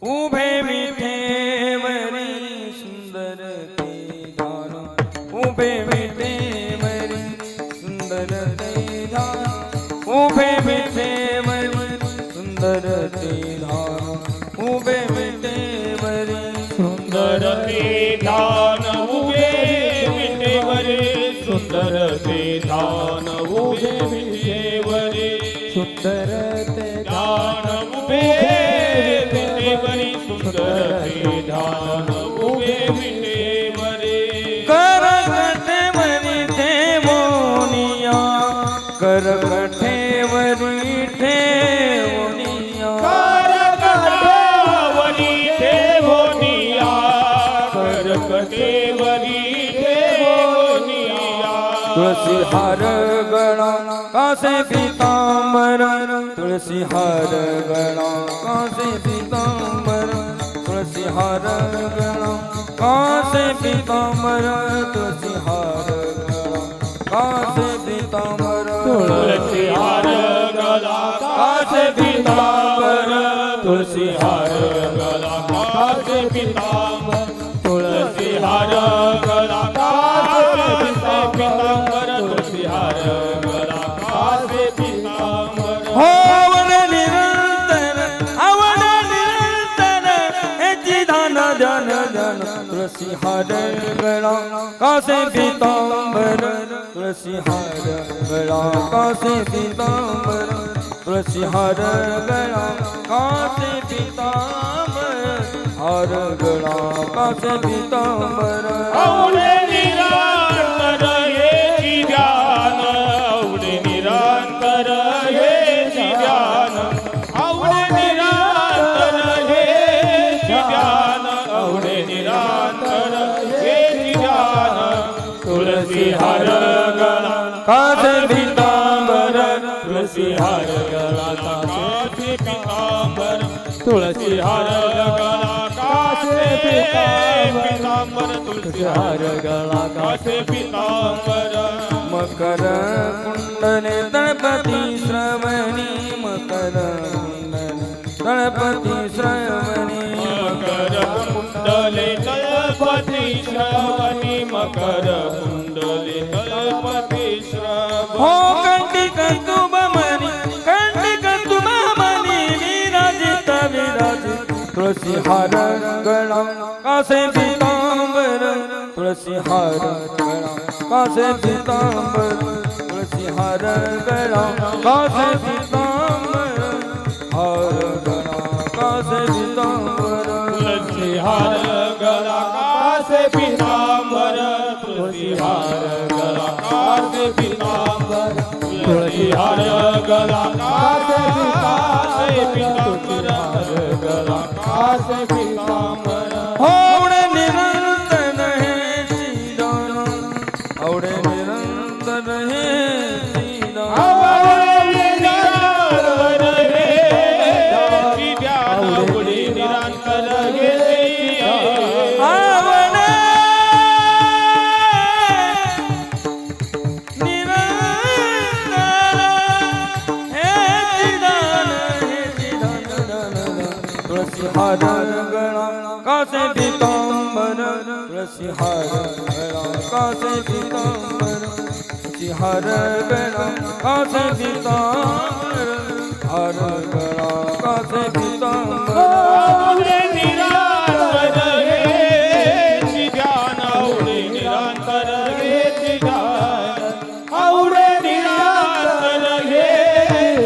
उभे विठेवरी सुंदर ते ध्यान उभे विठेवरी सुंदर ते ध्यान उभे विठेवरी सुंदर ते ध्यान उभे विठेवरी सुंदर ते ध्यान उभे विठेवरी सुंदर ते ध्यान उभे विठेवरी सुंदर ते ध्यान उभे विठेवरी सुंदर ते ध्यान उभे विठेवरी करकटेवरी ठेवोनिया करकटेवरी ठेवोनिया करकटेवरी ठेवोनिया करकटेवरी ठेवोनिया तुलसी हार गळा कासे पीतांबर तुलसी हार गळा कासे पीतांबर तुलसी हार गळा कासे पीतांबर तुलसी हार गळा कासे पीतांबर तुलसी हार गला कासे पीतांबर तुलसी हार गला कासे पीतांबर तुलसी हार गला कासे पीतांबर तुलसी हार गला कासे पीतांबर आवड निरंतर हेची धान ध्यान ध्यान तुलसी हार गळा कासे पीतांबर तुलसी हार गळा कासे पीतांबर तुलसी हार गळा कासे पीतांबर हार गळा कासे पीतांबर आवडे निरंतर हेची ध्यान आवडे निरंतर हेची ध्यान आवडे निरंतर हेची ध्यान आवडे निरंतर हेची ध्यान तुलसी हार गळा कासे पीतांबर तुलसी हार गळा कासे पीतांबर तुलसी हार गळा कासे पीतांबर तुलसी हार गळा कासे पीतांबर मकर कुंडले तळपती श्रवणी मकर कुंडले तळपती श्रवणी मकर कुंडले तळपती श्रवणी मकर कुंडले तळपती श्रवणी हो कंटिक तुममणी विराजित विराजित तुलसी हार गळा कासे पीतांबर तुलसी हार गळा कासे पीतांबर तुलसी हार गळा कासे पीतांबर हार गळा कासे पीतांबर तुलसी हार गळा कासे पीतांबर तुलसी हार गळा कासे पीतांबर तुलसी हार गळा कासे पीतांबर गळा कासे पीतांबर आवडे निरंतर हे श्रीराम आवडे निरंतर हे श्रीराम आवडे निरंतर हे ध्यान आवडे निरंतर हे आवडे निरंतर हे श्रीराम तुलसी हार गळा कासे पीतांबर तुलसी हार गळा कासे पीतांबर तुलसी हार गळा कासे पीतांबर हार गळा कासे पीतांबर आवडे निरंतर हे ध्यान आवडे निरंतर हे ध्यान आवडे निरंतर हे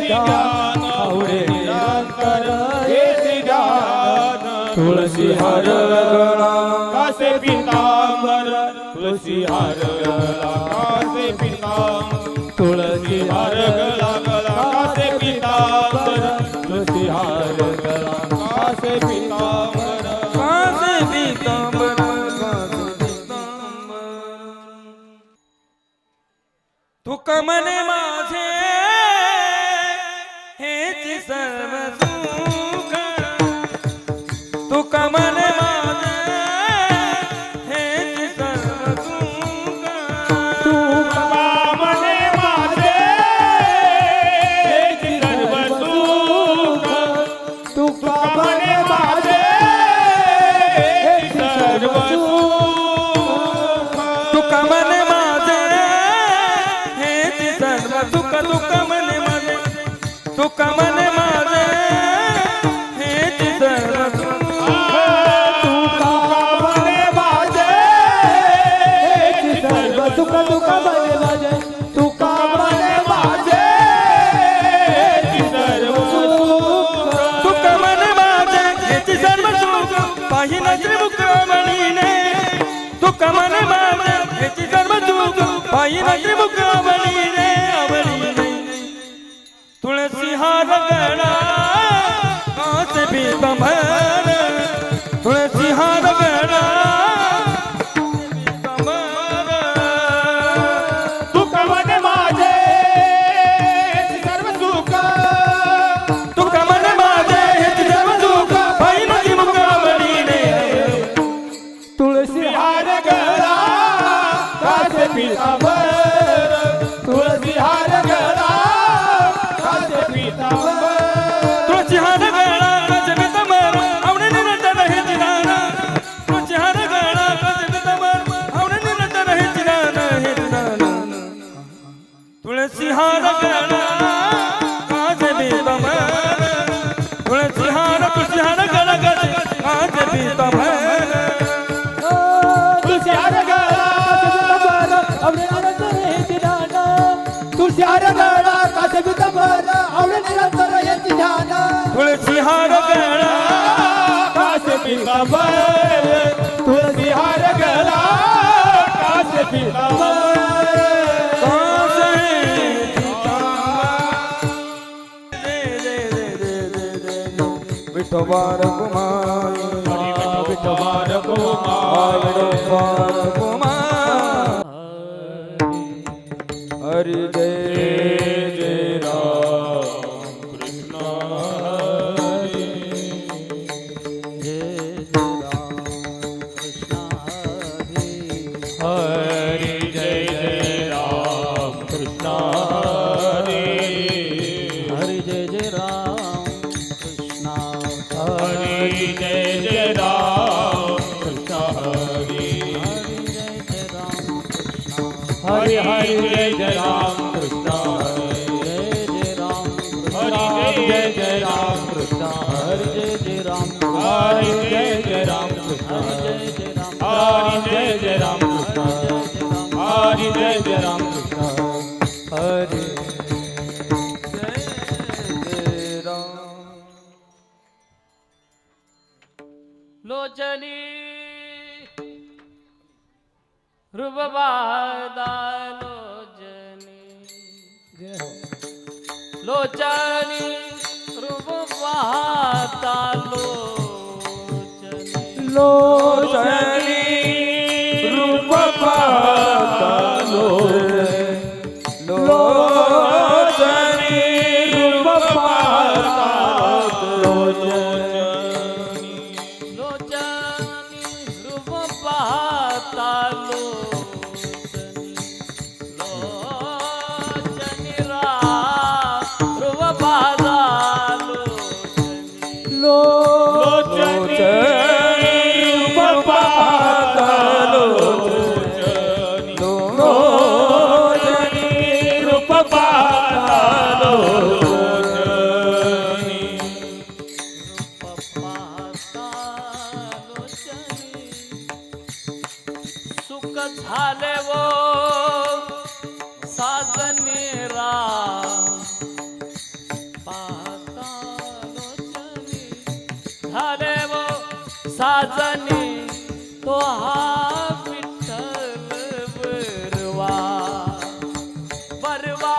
ध्यान आवडे निरंतर हे ध्यान तुलसी हार गळा कासे पीतांबर तुलसी हार गळा कासे पीतांबर तुलसी हार गळा गळा कासे पीतांबर तुलसी हार गळा कासे पीतांबर कासे पीतांबर कासे पीतांबर तुक मने माझे हेच सर्व सुख तुक मने माझे हेच सर्व सुख तुका मने माझे हेच सर्व सुख तुका मने माझे तुका मने माझे हेच सर्व सुख तुका मने माझे तुका मने माझे हेच सर्व सुख तुका मने माझे हेच सर्व सुख तुका मने माझे तुका मने माझे हेच सर्व सुख तुका मने माझे हेच सर्व सुख पाहिना त्रिमुखमणीने तुका मने माझे हेच सर्व सुख पाहिना त्रिमुखमणीने आवडीने तुळसी हार गळा कासे भी कमर तुळसी हार गळा कमर तुका मने माझे हेच सर्व सुख तुका मने माझे हेच सर्व सुख पाहिना त्रिमुखमणीने तुळसी हार गळा कासे पीतांबर तुळसी हार गळा कासे पीतांबर तुळशी हार गळा कासे पीतांबर आवडे निरंतर हे जिनाना तुळशी हार गळा कासे पीतांबर आवडे निरंतर हे जिनाना तुळशी हार गळा कासे पीतांबर तुळशी हार गळा कासे पीतांबर तुळसी हार गळा आवडे निरंतर हे जिनाना तुळसी हार गळा कासे पीतांबर आवडे निरंतर हे जिनाना तुळशी हार गळा कासे पीतांबर तुळसी हार गळा कासे पीतांबर विठोबार कुमार विठोबार कुमार विठोबार कुमार हरि जय जय राम कृष्ण हरी हरी जय जय राम कृष्ण हरी हरि जय जय राम कृष्णा हरी जय जय राम कृष्ण हरी हरि जय हरि हरि जय जय राम कृष्णा जय राम कृष्ण जय जय राम कृष्णा हरि जय जय राम कृष्ण हरि जय जय राम कृष्णा हरि जय जय राम कृष्ण हरि जय जय राम हरि जय जय राम कृष्ण हरि जय राम लोचनी रुबादा लोचनी रुबादा लोचनी लोचनी रूप पाहता लोचनी रूप पाहता लोचनी रूप पाहता लोचनी रूप पाहता लोचनी रूप पाहता लोचनी रूप पाहता लोचनी सुख झाले वो साजनी पाहता लोचनी झाले वो साजनी तो हा विठ्ठल बरवा बरवा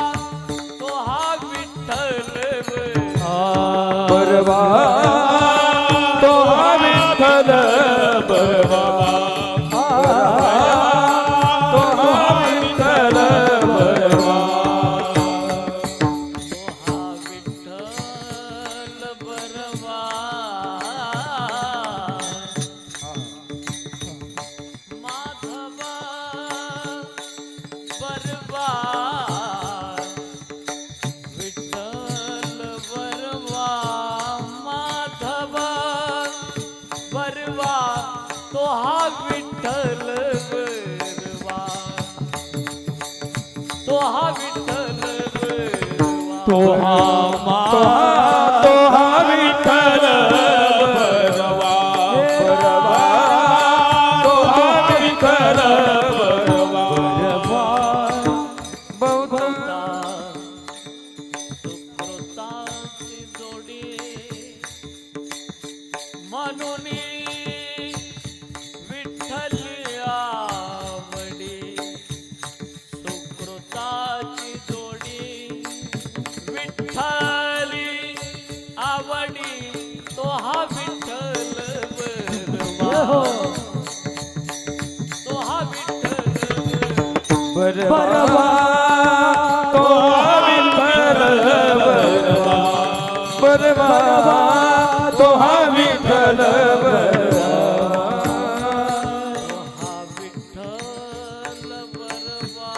तो हा विठ्ठल परवा तो हा विठ्ठल बरवा तो हा विठ्ठल परवा तो हा विठ्ठल बरवा माधवा बरवा विठ्ठल बरवा माधवा तो हा विठ्ठल बरवा. तो हा तो हा विठ्ठल बरवा बरवा तो हा विठ्ठल बरवा बहुधा सुकृताची जोडी म्हणून विठ्ठली आवडी. सुकृताची जोडी विठ्ठली आवडी तो हा विठ्ठल बरवा. तो हा विठ्ठल बरवा तो हा विठ्ठल बरवा बरवा तो हा विठ्ठल बरवा हा विठ्ठल बरवा.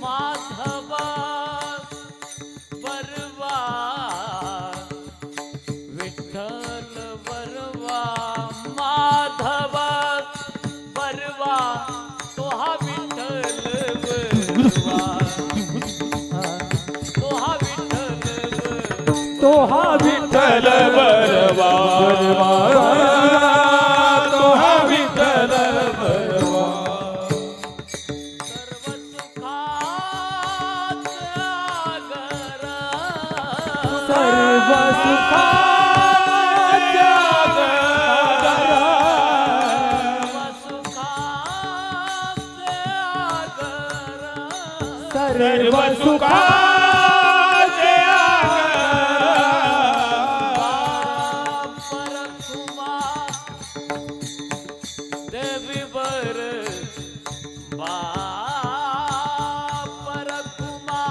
माधवा बरवा विठ्ठल बरवा. माधवा बरवा तो हा विठ्ठल बरवा. तो हा विठ्ठल बरवा. तो हा विठ्ठल बरवा बरवा तो हा विठ्ठल बरवा सर्व सुखाचा सर्व सर्व सुखा सुखाचे परखुमा देवी बर परखुमा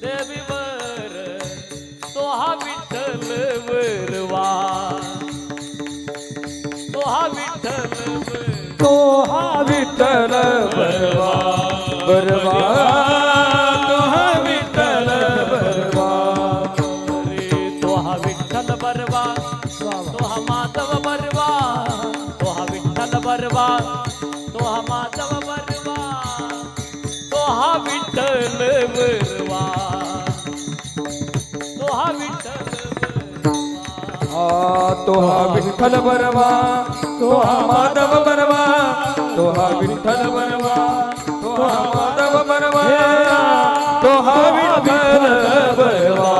देवी बर तो हा विठ्ठल बरवा. तो हा विठ्ठल बरवा. तो हा विठ्ठल बरवा बरवा तो हा विठ्ठल बरवा तो हा विठ्ठल बरवा. तो हा माधव बरवा. तो हा विठ्ठल बरवा. तो हा माधव बरवा. तो हा विठ्ठल बरवा. तो हा विठ्ठल बरवा. तो हा विठ्ठल बरवा तो हा माधव बरवा तो हा विठ्ठल बरवा तो हा माधव बरवा तो हा विठ्ठल बरवा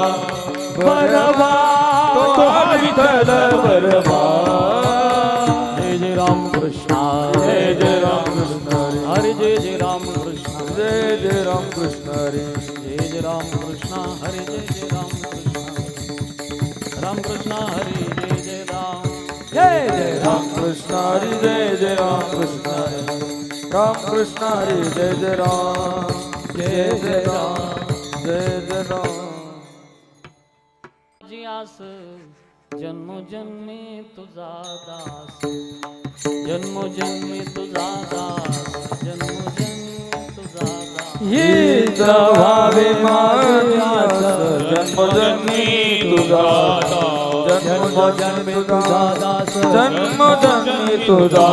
बरवा तो हा विठ्ठल बरवा जय जय राम कृष्ण जय जय राम कृष्ण हरे जय जय राम कृष्ण जय जय राम कृष्ण हरे जय जय राम कृष्ण हरे जय जय राम कृष्ण राम कृष्ण हरे जय जय राम. जय जय राम कृष्ण हरी जय जय राम कृष्ण हरी राम कृष्ण हरी जय जय राम जय जय राम जय जय राम जियास जन्मोजन्मी तुझा दास. जन्मोजन्मी तुझा दास. जन्मोजन्मी तुझा दास. ही व्हावे माझ्यास जन्मोजन्मी तुझा जन्मोजन्मी तुझा दास जन्मोजन्मी तुझा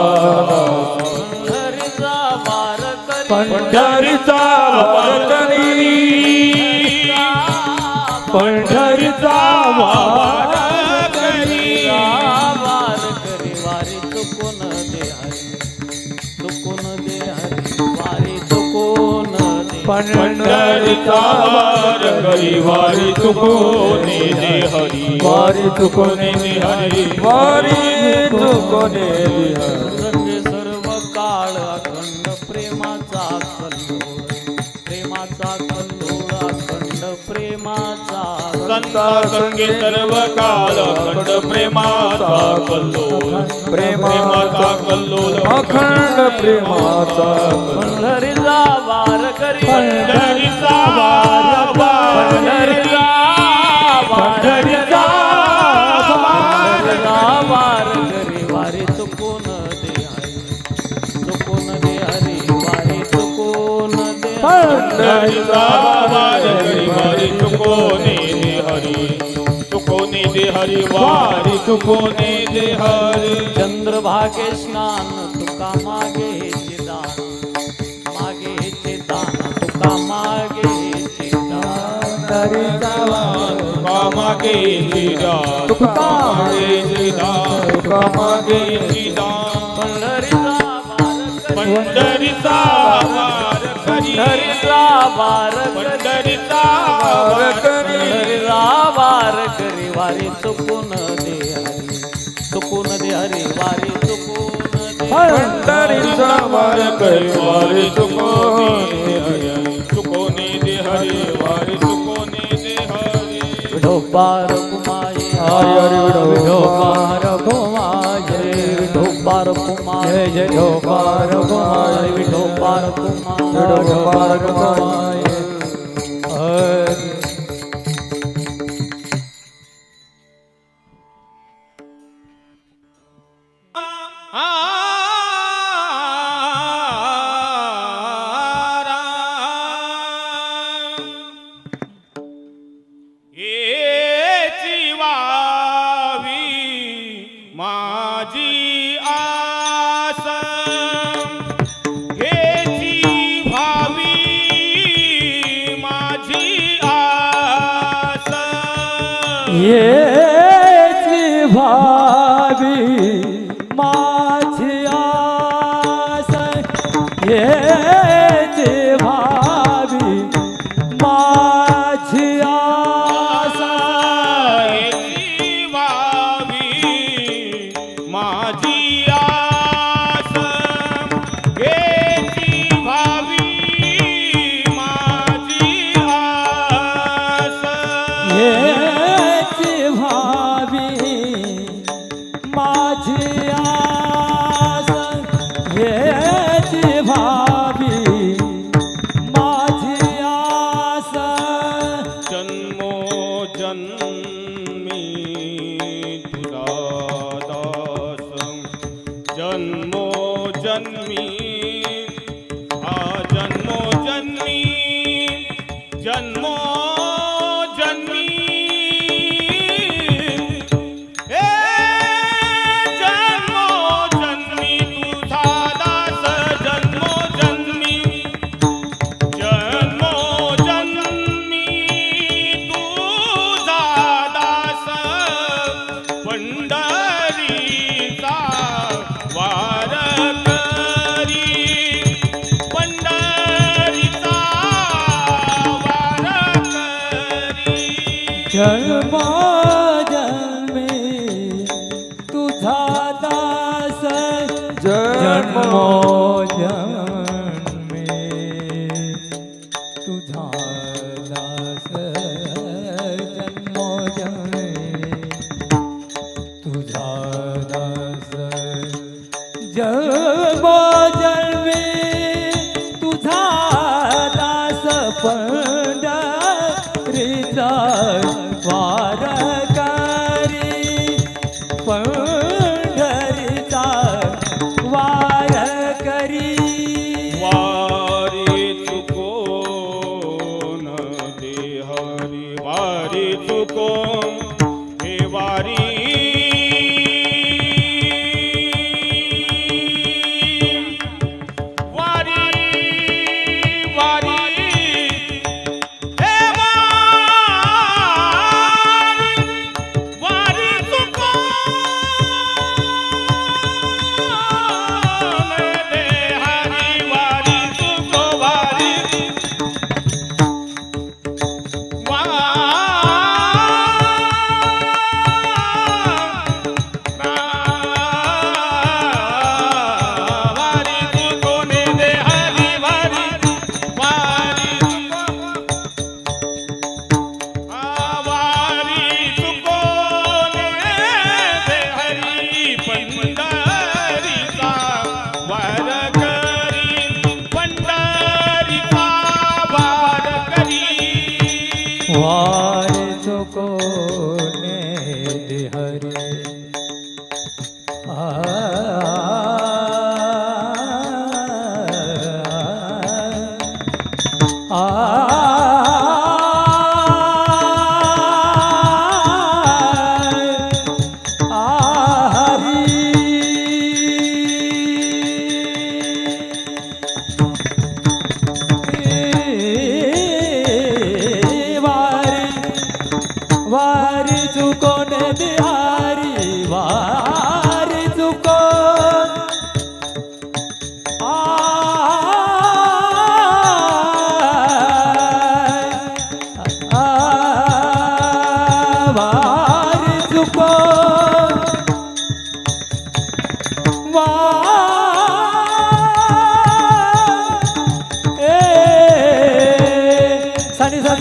पंढरीचा वार करी. पंढरीचा वार करी पंढरीचा वार करी वार करी वारी चुकून दे हरी. चुकून दे हरी वारी चुकून दे. पंढरीचा वार करी वारी चुकोने दे हरी वारी चुकोने दे हरी वारी चुकोने दे हरी रंगे सर्व काळ अखंड प्रेमाचा कल्लोळ. प्रेमाचा कल्लोळ अखंड प्रेमाचा. संता संगे सर्व काल अखंड प्रेमाचा कल्लोळ प्रेमाचा कल्लोळ अखंड प्रेमाचा पंढरीचा वार करी. पंढरीचा वार पंढरीचा पंढरीचा पंढरीचा वार करी वारी चुकून दे हरी. चुकून दे हरी वारी चुकून दे. पंढरीचा वार करी वारी चुकोने दे हरी चुकोने दे हरी वारी चुकोने दे हरी चंद्रभागे स्नान तुका तुका मागेचे दान मागेचे दान तुका मागेचे दान पंढरीचा वार तुका मागे दान तुका मागे दान तुका मागे दान पंढरीचा वार करी पंढरीचा वार करी पंढरीचा पंढरीचा वार करी वारी चुकून दे हरी चुकून दे हरी वारी चुकून दे पंढरीचा वार करी वारी चुकोनी दे हरी वारी चुकोनी दे हरी विठोबार कुमाये हरी हरी विठोबार घुमाये विठोबार कुमाये जय जय विठोबार घुमाये विठोबार कुमाये विठोबार घुमाये हरी माझी आस हेची भावी माझी आस येची भावी माझी आस येची भावी माझी आस हेची भावी माझी आस हेची भावी माझी आस येची भावी माझी आस येची भावी माझी आस जन्मो जन्मी तुझा दास जन्मो जन्मी जन्मो जन्मी जन्मो जन्मी हे जन्मो जन्मी तुझा दास जन्मो जन्मी जन्मो जन्मी तुझा दास पंढरीचा वार करी पंढरीचा वार करी जन्मो जन्मी तुझा दास जन्मो जन्मी तुझा दास जन्मो जन्मी तुझा दास जन्मो जन्मी तुझा दास पंढरीचा वार करी पंढरीचा वार करी वारी चुकोन दे हरी वारी चुकोन हे वारी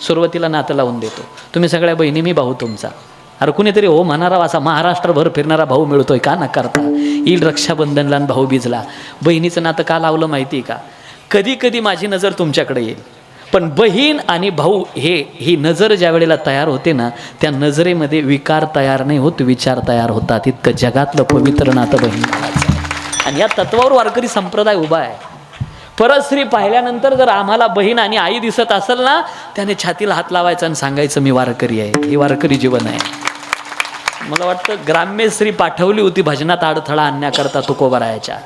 सुरुवातीला नातं लावून देतो. तुम्ही सगळ्या बहिणी, मी भाऊ तुमचा. अरे कुणीतरी हो म्हणारा असा महाराष्ट्रभर फिरणारा भाऊ मिळतोय का न करता. येईल रक्षाबंधनला आणि भाऊबीजला. बहिणीचं नातं का लावलं माहिती आहे का? कधी कधी माझी नजर तुमच्याकडे येईल, पण बहीण आणि भाऊ ही नजर ज्या वेळेला तयार होते ना, त्या नजरेमध्ये विकार तयार नाही होत, विचार तयार होतात. इतकं जगातलं पवित्र नातं बहीण भावाचं आहे. आणि या तत्वावर वारकरी संप्रदाय उभा आहे. परस्त्री पाहिल्यानंतर जर आम्हाला बहीण आणि आई दिसत असेल ना, त्याने छातीला हात लावायचा आणि सांगायचं मी वारकरी आहे. हे वारकरी जीवन आहे. मला वाटतं ग्राम्य स्त्री पाठवली होती भजनात अडथळा आणण्याकरता तुकोबारायाच्या.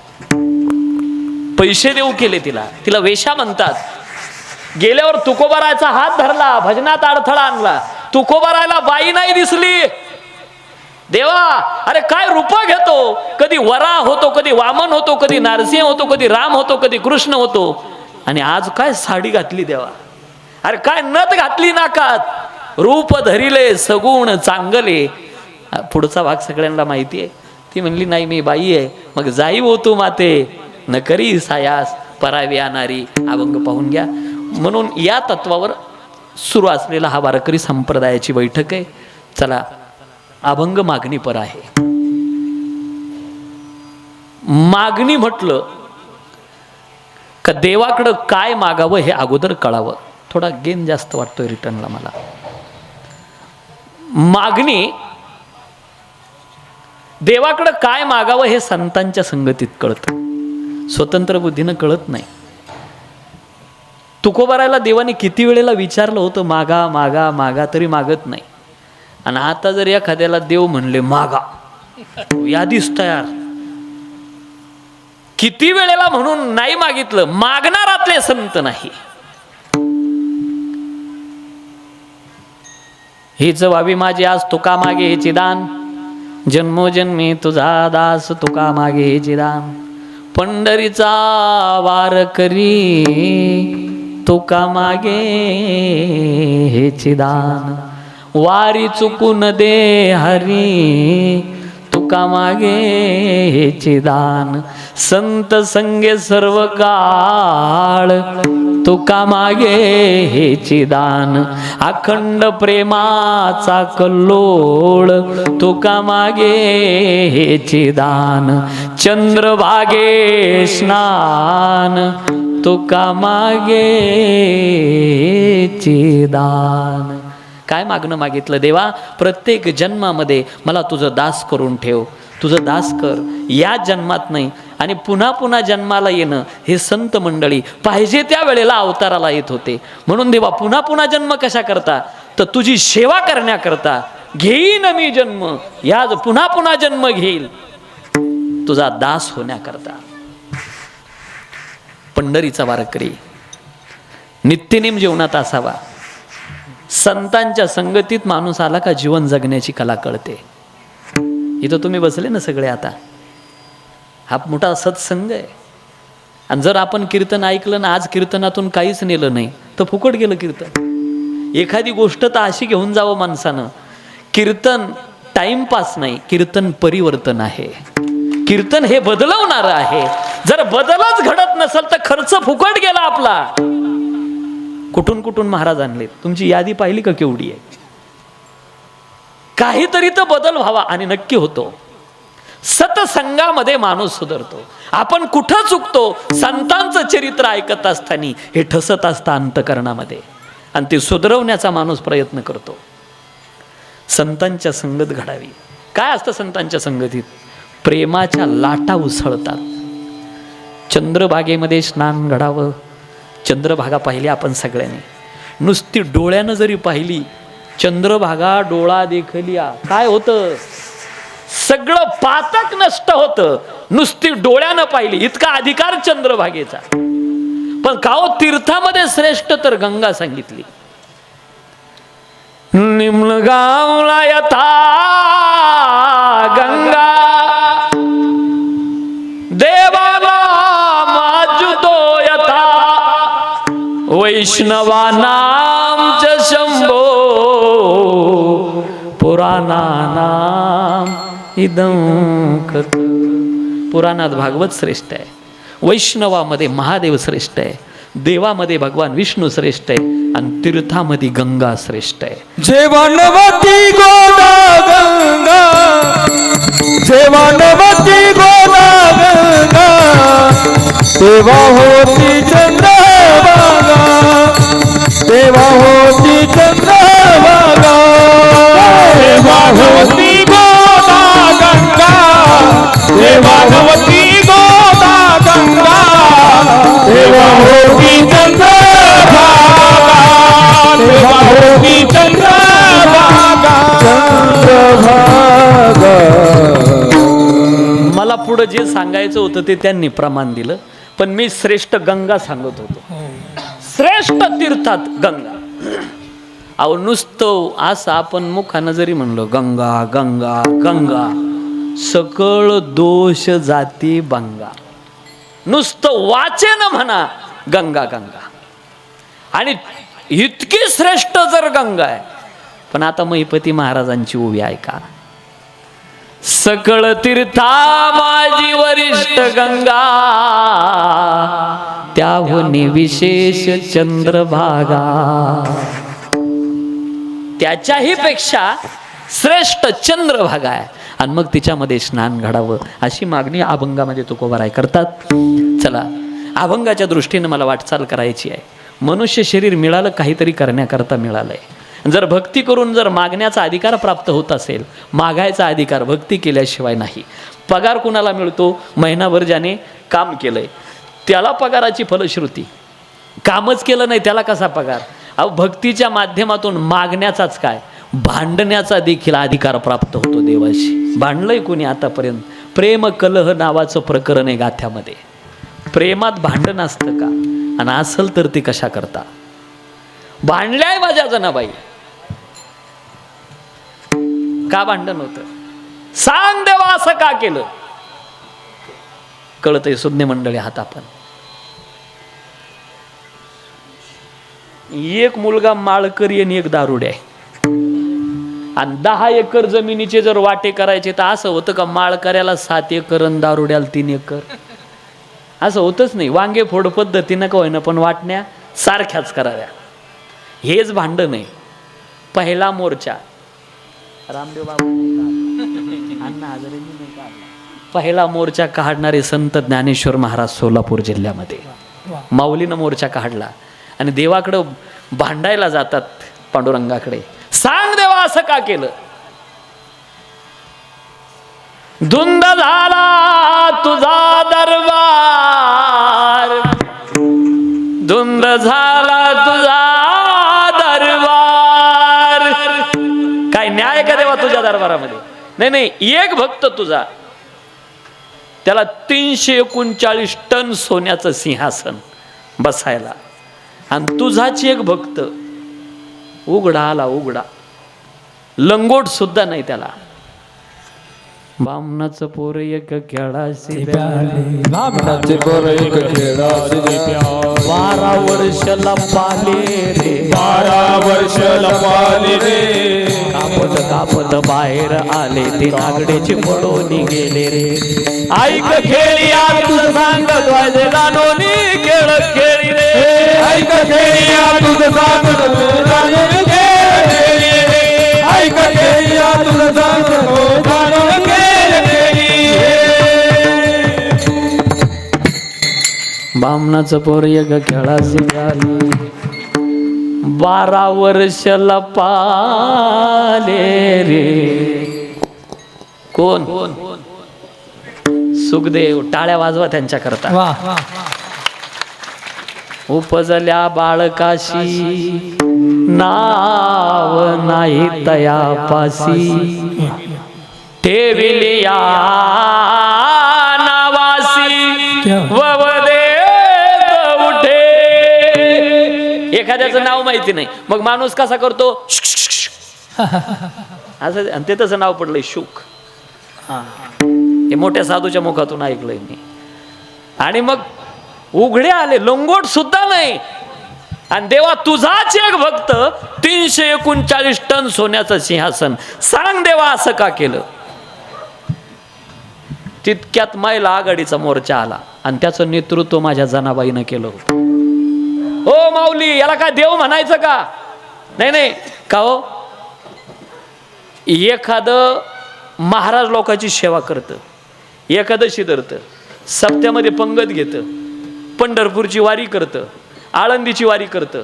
पैसे देऊ केले तिला वेशा म्हणतात. गेल्यावर तुकोबारायाचा हात धरला, भजनात अडथळा आणला. तुकोबारायाला बाई नाही दिसली. देवा, अरे काय रूप घेतो, कधी वरा होतो, कधी वामन होतो, कधी नारसिंह होतो, कधी राम होतो, कधी कृष्ण होतो, आणि आज काय साडी घातली देवा. अरे काय नथ घातली नाकात. रूप धरिले सगुण चांगले. पुढचा भाग सगळ्यांना माहिती आहे. ती म्हणली नाही मी बाई आहे. मग जाई हो तू माते न करी सायास, परावी आणणारी अभंग पाहून घ्या. म्हणून या तत्वावर सुरू असलेला हा वारकरी संप्रदायाची बैठक आहे. चला, अभंग मागणी पर आहे. मागणी म्हटलं का देवाकडं काय मागावं हे अगोदर कळावं. थोडा गेन जास्त वाटतोय रिटर्नला मला. मागणी, देवाकडं काय मागावं हे संतांच्या संगतीत कळतं, स्वतंत्र बुद्धीनं कळत नाही. तुकोबारायला देवाने किती वेळेला विचारलं होतं मागा मागा मागा, तरी मागत नाही. आणि आता जर एखाद्याला देव म्हणले मागा, यादीच तयार. किती वेळेला म्हणून नाही मागितलं. मागणारातले संत नाही. हीच व्हावी माझी आज तुका मागे हेची दान, जन्मोजन्मी तुझा दास तुका मागे हेची दान. पंढरीचा वारकरी तुका मागे हेची दान. वारी चुकून दे हरी तुका मागे हेची दान. संत संगे सर्व काळ तुका मागे हेची दान. अखंड प्रेमाचा कल्लोळ तुका मागे हेची दान. चंद्रभागे स्नान तुका मागे हेची दान. काय मागणं मागितलं देवा? प्रत्येक जन्मामध्ये मला तुझं दास करून ठेव, तुझं दास कर. या जन्मात नाही, आणि पुन्हा पुन्हा जन्माला येणं हे संत मंडळी पाहिजे त्या वेळेला अवताराला येत होते. म्हणून देवा पुन्हा पुन्हा जन्म कशा करता? तर तुझी सेवा करण्याकरता घेईन मी जन्म. या पुन्हा पुन्हा जन्म घेईल तुझा दास होण्याकरता. पंढरीचा वारकरी नित्यनेम जीवनात असावा. संतांच्या संगतीत माणूस आला का जीवन जगण्याची कला कळते. इथं तुम्ही बसले ना सगळे, आता हा मोठा सत्संग आहे. आणि जर आपण कीर्तन ऐकलं ना, आज कीर्तनातून काहीच नेलं नाही तर फुकट गेलं कीर्तन. एखादी गोष्ट तर अशी घेऊन जावं माणसानं. कीर्तन टाइमपास नाही, कीर्तन परिवर्तन आहे. कीर्तन हे बदलवणारं आहे. जर बदलच घडत नसेल तर खर्च फुकट गेला आपला. कुठून कुठून महाराज आणले, तुमची यादी पाहिली का केवढी आहे. काहीतरी तर बदल व्हावा, आणि नक्की होतो. सतसंगामध्ये माणूस सुधारतो. आपण कुठं चुकतो? संतांचं चरित्र ऐकत असताना हे ठसत असतं अंतकरणामध्ये, आणि ते सुधरवण्याचा माणूस प्रयत्न करतो. संतांच्या संगत घडावी. काय असतं संतांच्या संगतीत? प्रेमाच्या लाटा उसळतात. चंद्रभागेमध्ये स्नान घडावं. चंद्रभागा पाहिली आपण सगळ्यांनी. नुसती डोळ्यानं जरी पाहिली, चंद्रभागा डोळा देखलिया, काय होतं? सगळं पातक नष्ट होतं. नुसती डोळ्यानं पाहिली, इतका अधिकार चंद्रभागेचा. पण काहो, तीर्थामध्ये श्रेष्ठ तर गंगा सांगितली. निम्नगावला यथा गंगा देवाला माजुतो यथा वैष्णवानां च शंभो पुराणानां इदं कथ. पुराणात भागवत श्रेष्ठ आहे, वैष्णवामध्ये महादेव श्रेष्ठ आहे, देवामध्ये भगवान विष्णू श्रेष्ठ आहे आणि तीर्थामध्ये गंगा श्रेष्ठ आहे. जेवणवती गोदा गंगा, जेवणवती गोदा गंगा, तेव्हा होती चंद्रभागा, तेव्हा होती चंद्रभागा. तेव्हा होती गोदा गंगा, तेव्हा होती गोदा गंगा, तेव्हा होती चंद्रभागा, तेव्हा होती चंद्रभागा. चंद्रभागा. मला पुढं जे सांगायचं होतं ते त्यांनी प्रमाण दिलं, पण मी श्रेष्ठ गंगा सांगत होतो. श्रेष्ठ तीर्थात गंगा. अहो नुसतं असं आपण मुखानं जरी म्हणलो गंगा गंगा गंगा, सकळ दोष जाती बंगा. नुसतं वाचन म्हणा गंगा गंगा, आणि इतकी श्रेष्ठ जर गंगा आहे. पण आता महिपती महाराजांची ओवी ऐका. सकळ तीर्था माझी वरिष्ठ गंगा, त्याहुनी विशेष चंद्रभागा. त्याच्याही पेक्षा श्रेष्ठ चंद्रभागा आहे, आणि मग तिच्यामध्ये स्नान घडावं अशी मागणी अभंगामध्ये तुकोबाराय करतात. चला, अभंगाच्या दृष्टीने मला वाटचाल करायची आहे. मनुष्य शरीर मिळालं काहीतरी करण्याकरता मिळालंय. जर भक्ती करून जर मागण्याचा अधिकार प्राप्त होत असेल, मागायचा अधिकार भक्ती केल्याशिवाय नाही. पगार कुणाला मिळतो? महिनाभर ज्याने काम केलंय त्याला पगाराची फलश्रुती. कामच केलं नाही त्याला कसा पगार? अहो, भक्तीच्या माध्यमातून मागण्याचाच काय, भांडण्याचा देखील अधिकार प्राप्त होतो देवाशी. भांडलंय कोणी आतापर्यंत? प्रेम कलह नावाचं प्रकरण आहे गाथ्यामध्ये. प्रेमात भांडण असतं का? आणि असल तर ते कशा करता? भांडल्याय माझ्या जनाबाई. का भांडण होतं? सांग देवा असं का केलं? कळतंय सुज्ञ मंडळी हात आपण. एक मुलगा माळकरी आणि एक दारुडे आहे, आणि 10 एकर जमिनीचे जर वाटे करायचे तर असं होतं का माळकऱ्याला 7 एकर आणि दारुड्याला 3 एकर? असं होतच नाही. वांगे फोड पद्धतीनं का होईना पण वाटण्या सारख्याच कराव्या. हेच भांडण आहे. पहिला मोर्चा रामदेव बाबा अण्णा हजारेंनी नाही काढला. पहिला मोर्चा काढणारे संत ज्ञानेश्वर महाराज सोलापूर जिल्ह्यामध्ये. माऊलीनं मोर्चा काढला आणि देवाकडं भांडायला जातात पांडुरंगाकडे. सांग देवा असं का केलं? धुंद झाला तुझा दरबार, धुंद झाला तुझा दरबार. काय न्याय का देवा तुझ्या दरबारामध्ये? नाही नाही, एक भक्त तुझा, त्याला 339 टन सोन्याचं सिंहासन बसायला, आणि तुझाच एक भक्त उघडा आला, उघडा, लंगोट सुद्धा नाही त्याला. बामणाचं पोर एक खेळाशी प्याले, बामणाचे पोर एक खेळाशी प्याले. 12 वर्ष लपाले रे, 12 वर्ष लपाले रे. कापत कापत बाहेर आले ते नागडेचे पडून गेले रे. ऐक खेळिया तुझं सांगत वाजे दानोनी खेळ खेळी रे. ऐक खेळिया तुझं सांगत दानोनी खेळी रे. ऐक खेळिया तुझं सांगत दानोनी खेळी रे. बामणाचं पोर एक खेळाशी आली, 12 वर्ष लपाले रे. कोण? सुखदेव. टाळ्या वाजवा त्यांच्या करता. उपजल्या बाळकाशी नाव नाही तयापासी, ठेविली या नावासी ववदे उठे. एखाद्याचं नाव माहिती नाही, मग माणूस कसा करतो? असं. आणि ते तसं नाव पडलंय शुक. हे मोठ्या साधूच्या मुखातून ऐकलंय मी. आणि मग उघडे आले, लंगोट सुद्धा नाही. आणि देवा तुझाच एक भक्त 339 टन सोन्याचं सिंहासन. सांग देवा असं का केलं? तितक्यात महिला आघाडीचा मोर्चा आला, आणि त्याचं नेतृत्व माझ्या जनाबाईनं केलं होतं. ओ माऊली, याला काय देव म्हणायचं का? नाही नाही का हो, एखादं महाराज लोकांची सेवा करतं, एकादशी धरतं, सप्त्यामध्ये पंगत घेतं, पंढरपूरची वारी करतं, आळंदीची वारी करतं,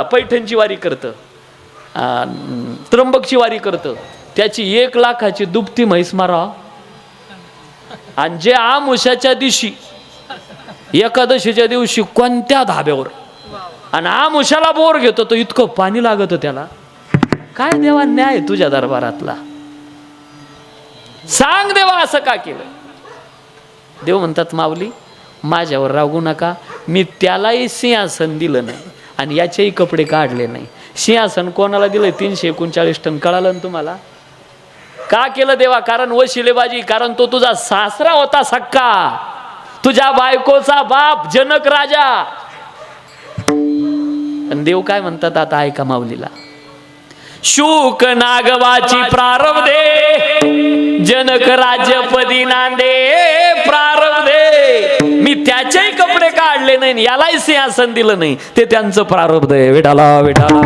पैठणची वारी करतं, त्र्यंबकची वारी करतं, त्याची 1 लाखाची दुपटी म्हैस मारा. आणि जे आमुषाच्या दिवशी, एकादशीच्या दिवशी कोणत्या धाब्यावर, आणि आमुषाला बोर घेतो तो, इतकं पाणी लागत त्याला. काय देवा न्याय तुझ्या दरबारातला? सांग देवा, असं का केलं? देव म्हणतात, माऊली माझ्यावर रागू नका, मी त्यालाही सिंहासन दिलं नाही आणि याचेही कपडे काढले नाही. सिंहासन कोणाला दिलंय? 339 टन. कळालं ना तुम्हाला? का केलं देवा? कारण वशिलेबाजी. कारण तो तुझा सासरा होता सक्का, तुझ्या बायकोचा बाप जनक राजा. आणि देव काय म्हणतात आता ऐका माऊलीला. शूक नागवाची प्रारब्धे, जनक राज्यपदी नांदे प्रारब्धे. मी त्याचेही कपडे काढले नाही, यालाही सिंहासन दिलं नाही, ते त्यांचं प्रारब्ध आहे. विठाला विठाला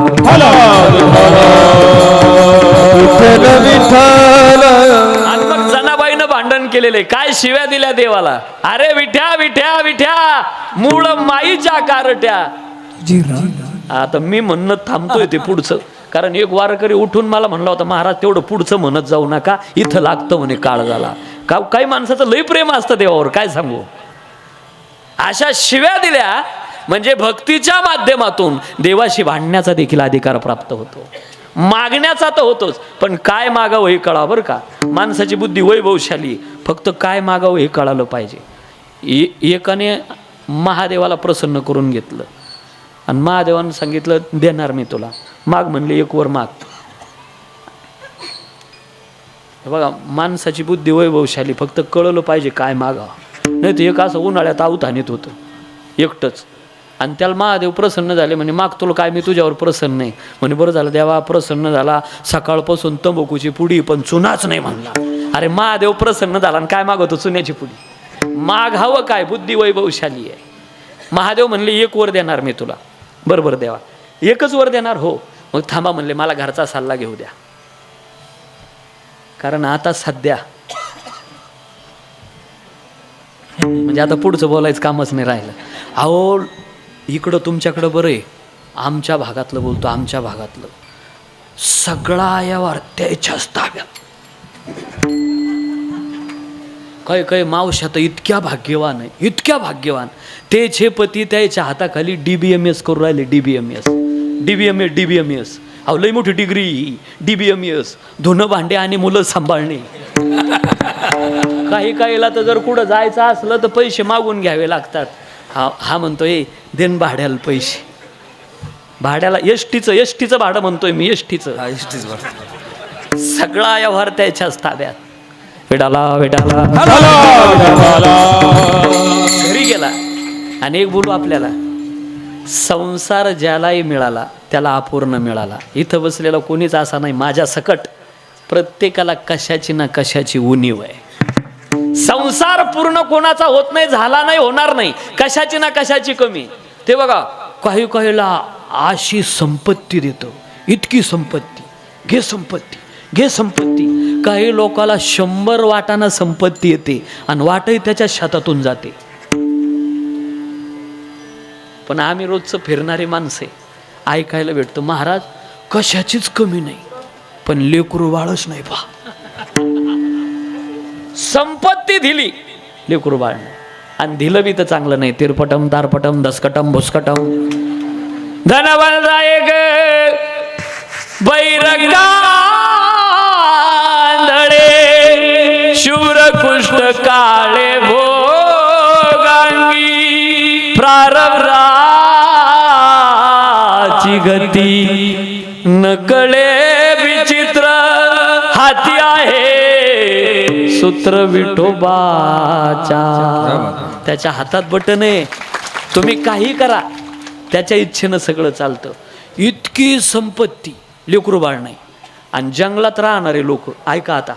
आणि मग जनाबाईनं भांडण केलेले. काय शिव्या दिल्या देवाला? अरे विठ्या विठ्या विठ्या, मूळ माईच्या कारट्या. आता मी म्हणणं थांबतोय ते पुढचं, कारण एक वारकरी उठून मला म्हणला होता, महाराज तेवढं पुढचं म्हणत जाऊ नका, इथं लागतं म्हणे काळ झाला. काही माणसाचं लय प्रेम असतं देवावर, काय सांगू. अशा शिव्या दिल्या म्हणजे भक्तीच्या माध्यमातून देवाशी भांडण्याचा देखील अधिकार प्राप्त होतो, मागण्याचा तर होतोच. पण काय मागावं हे कळा बरं का. माणसाची बुद्धी वैभवशाली, फक्त काय मागावं हे कळालं पाहिजे. एकाने महादेवाला प्रसन्न करून घेतलं आणि महादेवानं सांगितलं, देणार मी तुला, माग म्हणले 1 वर माग. बघा, माणसाची बुद्धी वैभवशाली, फक्त कळलं पाहिजे काय मागावं. नाही तर एक असं उन्हाळ्यात आवतानीत होतं एकटंच, आणि त्याला महादेव प्रसन्न झाले, म्हणे माग तुला काय, मी तुझ्यावर प्रसन्न नाही. म्हणे बरं झालं देवा, प्रसन्न झाला, सकाळपासून तंबाखूची पुडी पण चुनाच नाही म्हणला. अरे महादेव प्रसन्न झाला आणि काय मागवतो? चुन्याची पुडी. मागावं काय? बुद्धी वैभवशाली आहे. महादेव म्हणले 1 वर देणार मी तुला. बरोबर देवा, 1च वर देणार? हो. मग थांबा म्हणले, मला घरचा सल्ला घेऊ द्या, कारण आता सध्या म्हणजे आता पुढचं बोलायचं कामच नाही राहिलं. अहो इकडं तुमच्याकडं बरं आहे, आमच्या भागातलं बोलतो, आमच्या भागातलं सगळा यावर त्याच्याच ताब्यात. काही काही मावश्या तर इतक्या भाग्यवान आहे, इतक्या भाग्यवान, तेचे पती त्याच्या हाताखाली DBMS करू राहिले. DBMS अहो लई मोठी डिग्री, DBMS, धुणं भांडे आणि मुलं सांभाळणे. काही काहीला तर जर कुठं जायचं असलं तर पैसे मागून घ्यावे लागतात. हा म्हणतोय देन भाड्याला पैसे, भाड्याला एसटीचं भाडं म्हणतोय मी, एसटीचं. सगळा व्यवहार त्याच्याच ताब्यात. वेडाला घरी गेला आणि एक बोलू आपल्याला, संसार ज्यालाही मिळाला त्याला अपूर्ण मिळाला. इथं बसलेला कोणीच असा नाही माझ्या सकट, प्रत्येकाला कशाची ना कशाची उणीव आहे. संसार पूर्ण कोणाचा होत नाही, झाला नाही, होणार नाही, कशाची ना कशाची कमी. ते बघा, काही काहीला अशी संपत्ती देतो, इतकी संपत्ती, घे संपत्ती. काही लोकाला 100 वाटानं संपत्ती येते आणि वाटही त्याच्या शेतातून जाते. पण आम्ही रोजचं फिरणारी माणसे ऐकायला भेटतो, महाराज कशाचीच कमी नाही, पण लेकरू बाळच नाही. पहा, संपत्ती दिली, लेकरू बाळ नाही, आणि दिलं बी तर चांगलं नाही. तिरपटम दारपटम दसकटम भुसकटम. धनवंताय ग बैरगांधळे, शूर कुष्ठ काळे भोगांगी, प्रारब्धाची गती नकळे विचित्र, हाती आहे सूत्र विठोबाच्या. त्याच्या हातात बटन आहे, तुम्ही काही करा, त्याच्या इच्छेनं सगळं चालतं. इतकी संपत्ती, लेकरू बाळ नाही. आणि जंगलात राहणारे लोक ऐका, आता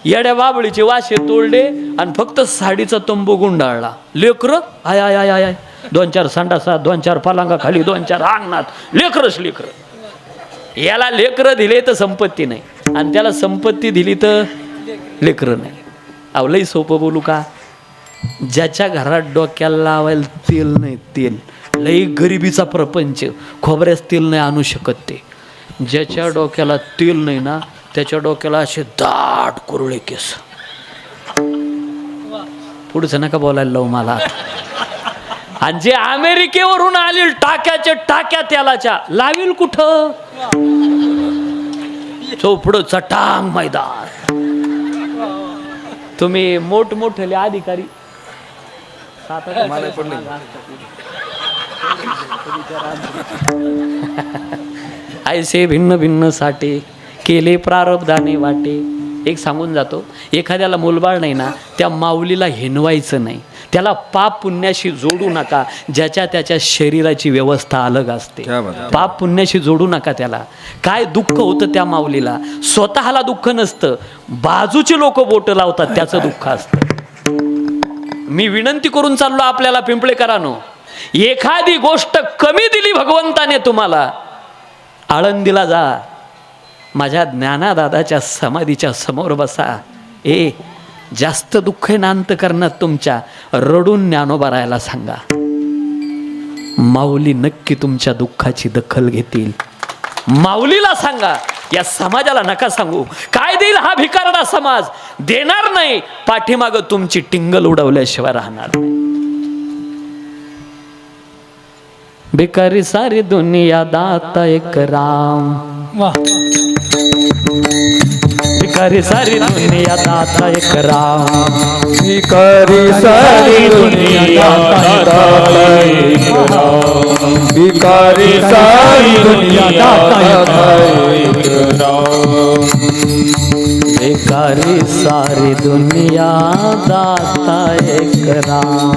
येड्या बाबळीचे वाशे तोडले आणि फक्त साडीचा तंबू गुंडाळला. लेकरं आय आय आय आय 2-4 संडासात, 2-4 पलंगाखाली, 2-4 अंगणात, लेकरच लेकरं. याला लेकरं दिले तर संपत्ती नाही, आणि त्याला संपत्ती दिली तर लेकरं नाही. अहो लई सोपं बोलू का? ज्याच्या घरात डोक्याला लावायला तेल नाही, तेल लई गरिबीचा प्रपंच, खोबऱ्यास तेल नाही आणू शकत ते. ज्याच्या डोक्याला तेल नाही ना, त्याच्या डोक्याला असे दाट कुरळे केस. पुढचं नका बोलायला लावू मला. आणि जे अमेरिकेवरून आले टाक्याच्या टाक्या तेलाच्या, लावील कुठं? चोपडं चटांग मैदान. तुम्ही मोठमोठे अधिकारी ऐसे भिन्न भिन्न साठे केले प्रारब्धाने वाटे. एक सांगून जातो, एखाद्याला मुलबाळ नाही ना, त्या माऊलीला हिनवायचं नाही, त्याला पाप पुण्याशी जोडू नका. ज्याच्या त्याच्या शरीराची व्यवस्था अलग असते. पाप पुण्याशी जोडू नका त्याला. काय दुःख होतं त्या माऊलीला, स्वतःला दुःख नसतं, बाजूचे लोक बोट लावतात त्याचं दुःख असतं. मी विनंती करून चाललो आपल्याला पिंपळेकरांनो, एखादी गोष्ट कमी दिली भगवंताने तुम्हाला, आळंदीला जा, माझ्या ज्ञानादादाच्या समाधीच्या समोर बसा. जास्त दुःख नांत करणार तुमच्या, रडून ज्ञानोबा राहायला सांगा. माऊली नक्की तुमच्या दुःखाची दखल घेतील. माऊलीला सांगा, या समाजाला नका सांगू. काय देईल हा भिकारडा समाज? देणार नाही. पाठीमागं तुमची टिंगल उडवल्याशिवाय राहणार नाही. भिकारी सारी दुनिया दाता एक राम. भिकारी सारी दुनिया दाता एक राम. भिकारी सारी दुनिया दाता एक राम. भिकारी सारी दुनिया दाता एक राम. भिकारी सारी दुनिया दाता एक राम.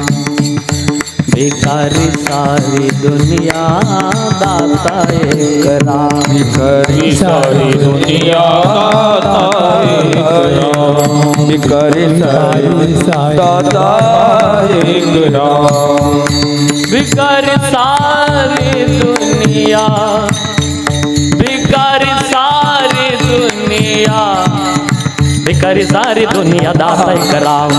भिकारी सारी दुनिया दाता एक राम. भिकारी सारी दुनिया दाता एक राम. भिकारी सारी दाता एक राम. भिकारी सारी दुनिया, भिकारी सारी दुनिया, भिकारी सारी दुनिया दाता एक राम.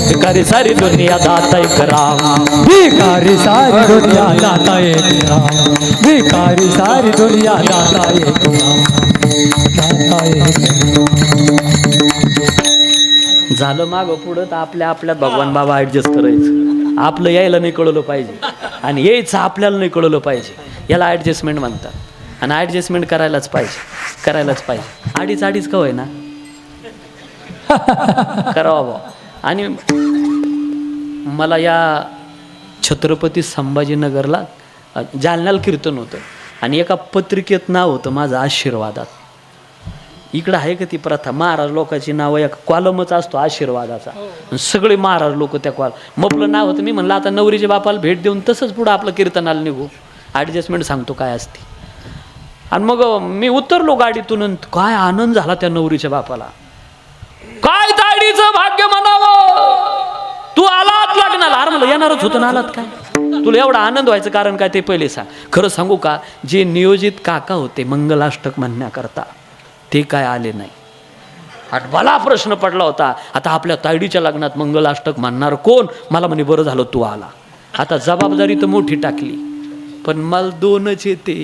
भिकारी सारी दुनिया दाता एक राम. भिकारी सारी दुनिया दाता एक राम. भिकारी सारी दुनिया दाता एक राम. दाता एक झालं मागं पुढं तर आपल्यात भगवान बाबा ऍडजस्ट करायचं. आपलं यायला नाही कळलं पाहिजे, आणि यायचं आपल्याला नाही कळलं पाहिजे. याला ऍडजस्टमेंट म्हणतात, आणि ऍडजस्टमेंट करायलाच पाहिजे. अडीच का होय ना करावा भाऊ. आणि मला या छत्रपती संभाजीनगरला जालन्याला कीर्तन होतं, आणि एका पत्रिकेत नाव होतं माझं आशीर्वादात. इकडं आहे का ती प्रथा? महाराज लोकांची नावं एक कॉलमच असतो आशीर्वादाचा, सगळे महाराज लोक त्या मग आपलं नाव होतं. मी म्हणलं आता नवरीच्या बापाला भेट देऊन तसंच पुढं आपलं कीर्तनाला निघू. ॲडजस्टमेंट सांगतो काय असते. आणि मग मी उतरलो गाडीतून, काय आनंद झाला त्या नवरीच्या बापाला. काय ताडीचं भाग्य म्हणावं, तू आलात लग्नाला. अरे म्हणलं येणारच होतं ना, आलात काय? तुला एवढा आनंद व्हायचं कारण काय ते पहिले सांग. खरं सांगू का, जे नियोजित काका होते मंगलाष्टक म्हणण्याकरता, ते काय आले नाही. आणि मला प्रश्न पडला होता, आता आपल्या तायडीच्या लग्नात मंगलाष्टक म्हणणार कोण? मला म्हणे बरं झालं तू आला. आता जबाबदारी तर मोठी टाकली, पण मला 2च येते.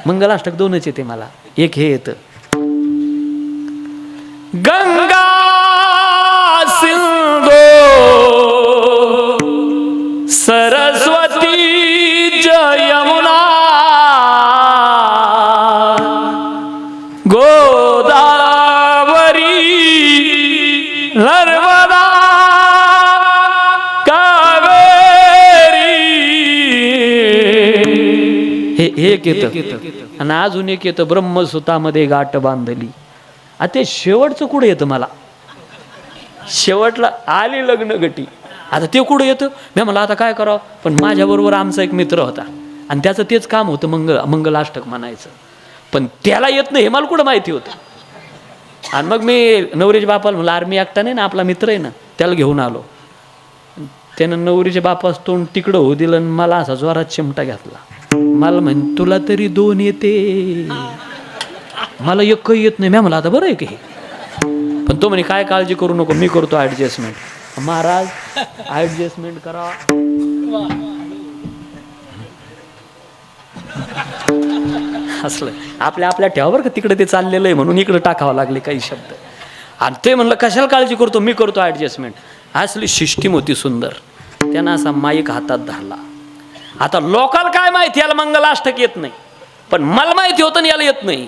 मंगलाष्टक 2च येते मला. एक हे येतं, गंगा सिंधू सरस्वती यमुना गोदावरी नर्मदा कावेरी. हे एक येतं, आणि अजून एक येतं, ब्रह्मसुतामध्ये गाठ बांधली. आता ते शेवटचं कुठं येतं मला? शेवटला आली लग्न गटी. आता ते कुठं येतं? मी मला आता काय करावं? पण माझ्याबरोबर आमचा एक मित्र होता, आणि त्याचं तेच काम होतं मंगलाष्टक म्हणायचं, पण त्याला येत नाही हे मला कुठं माहिती होतं. आणि मग मी नवरीच्या बापाला म्हणलं, अरे मी एकटा नाही ना, आपला मित्र आहे ना, त्याला घेऊन आलो. त्यानं नवरीच्या बापास तोंड तिकडं होऊ दिलं आणि मला असा जोरात चिमटा घातला. मला म्हण तुला तरी 2 येते, मला एकही येत नाही. मी मला आता बरं आहे की, पण तो म्हणे काय काळजी करू नको, मी करतो ॲडजस्टमेंट. महाराज ॲडजस्टमेंट करा. असलं आपल्या आपल्या ठेवावर का तिकडे ते चाललेलं आहे म्हणून इकडे टाकावं लागले काही शब्द. आणि ते म्हणलं कशाला काळजी करतो, मी करतो ॲडजस्टमेंट. असली सिस्टीम होती सुंदर. त्यानं असा माईक हातात धरला. आता लोकांना काय माहिती याला मंगलाष्टक येत नाही, पण मला माहिती होतं याला येत नाही.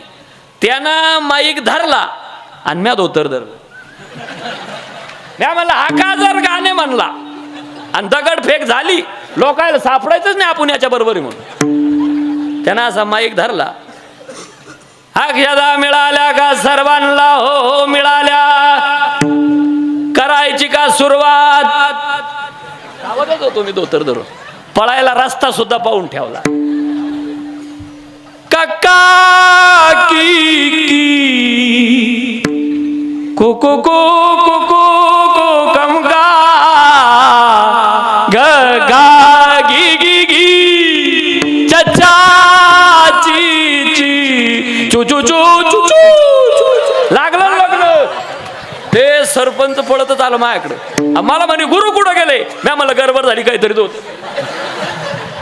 त्यानं माईक धरला आणि म्या धोतर धरलं. म्या म्हणलं हा का जर गाणे म्हणला आणि दगडफेक झाली, लोकांना सापडायचंच नाही आपण याच्या बरोबर म्हणून. त्यानं असा माईक धरला. अक्षदा मिळाल्या का सर्वांना, हो मिळाल्या, करायची का सुरुवात. आवाजच होतो मी धोतर धरून. पळायला रस्ता सुद्धा पाहून ठेवला. कक्का की को को को को को को कमगा ग गा गी गी गी चचा ची ची चू चू चू चू चू. लागलं लागलं. ते सरपंच पळतच आलं माझ्याकडे. मला म्हणे गुरु कुठं गेले. मी मला गडबड झाली काहीतरी होत.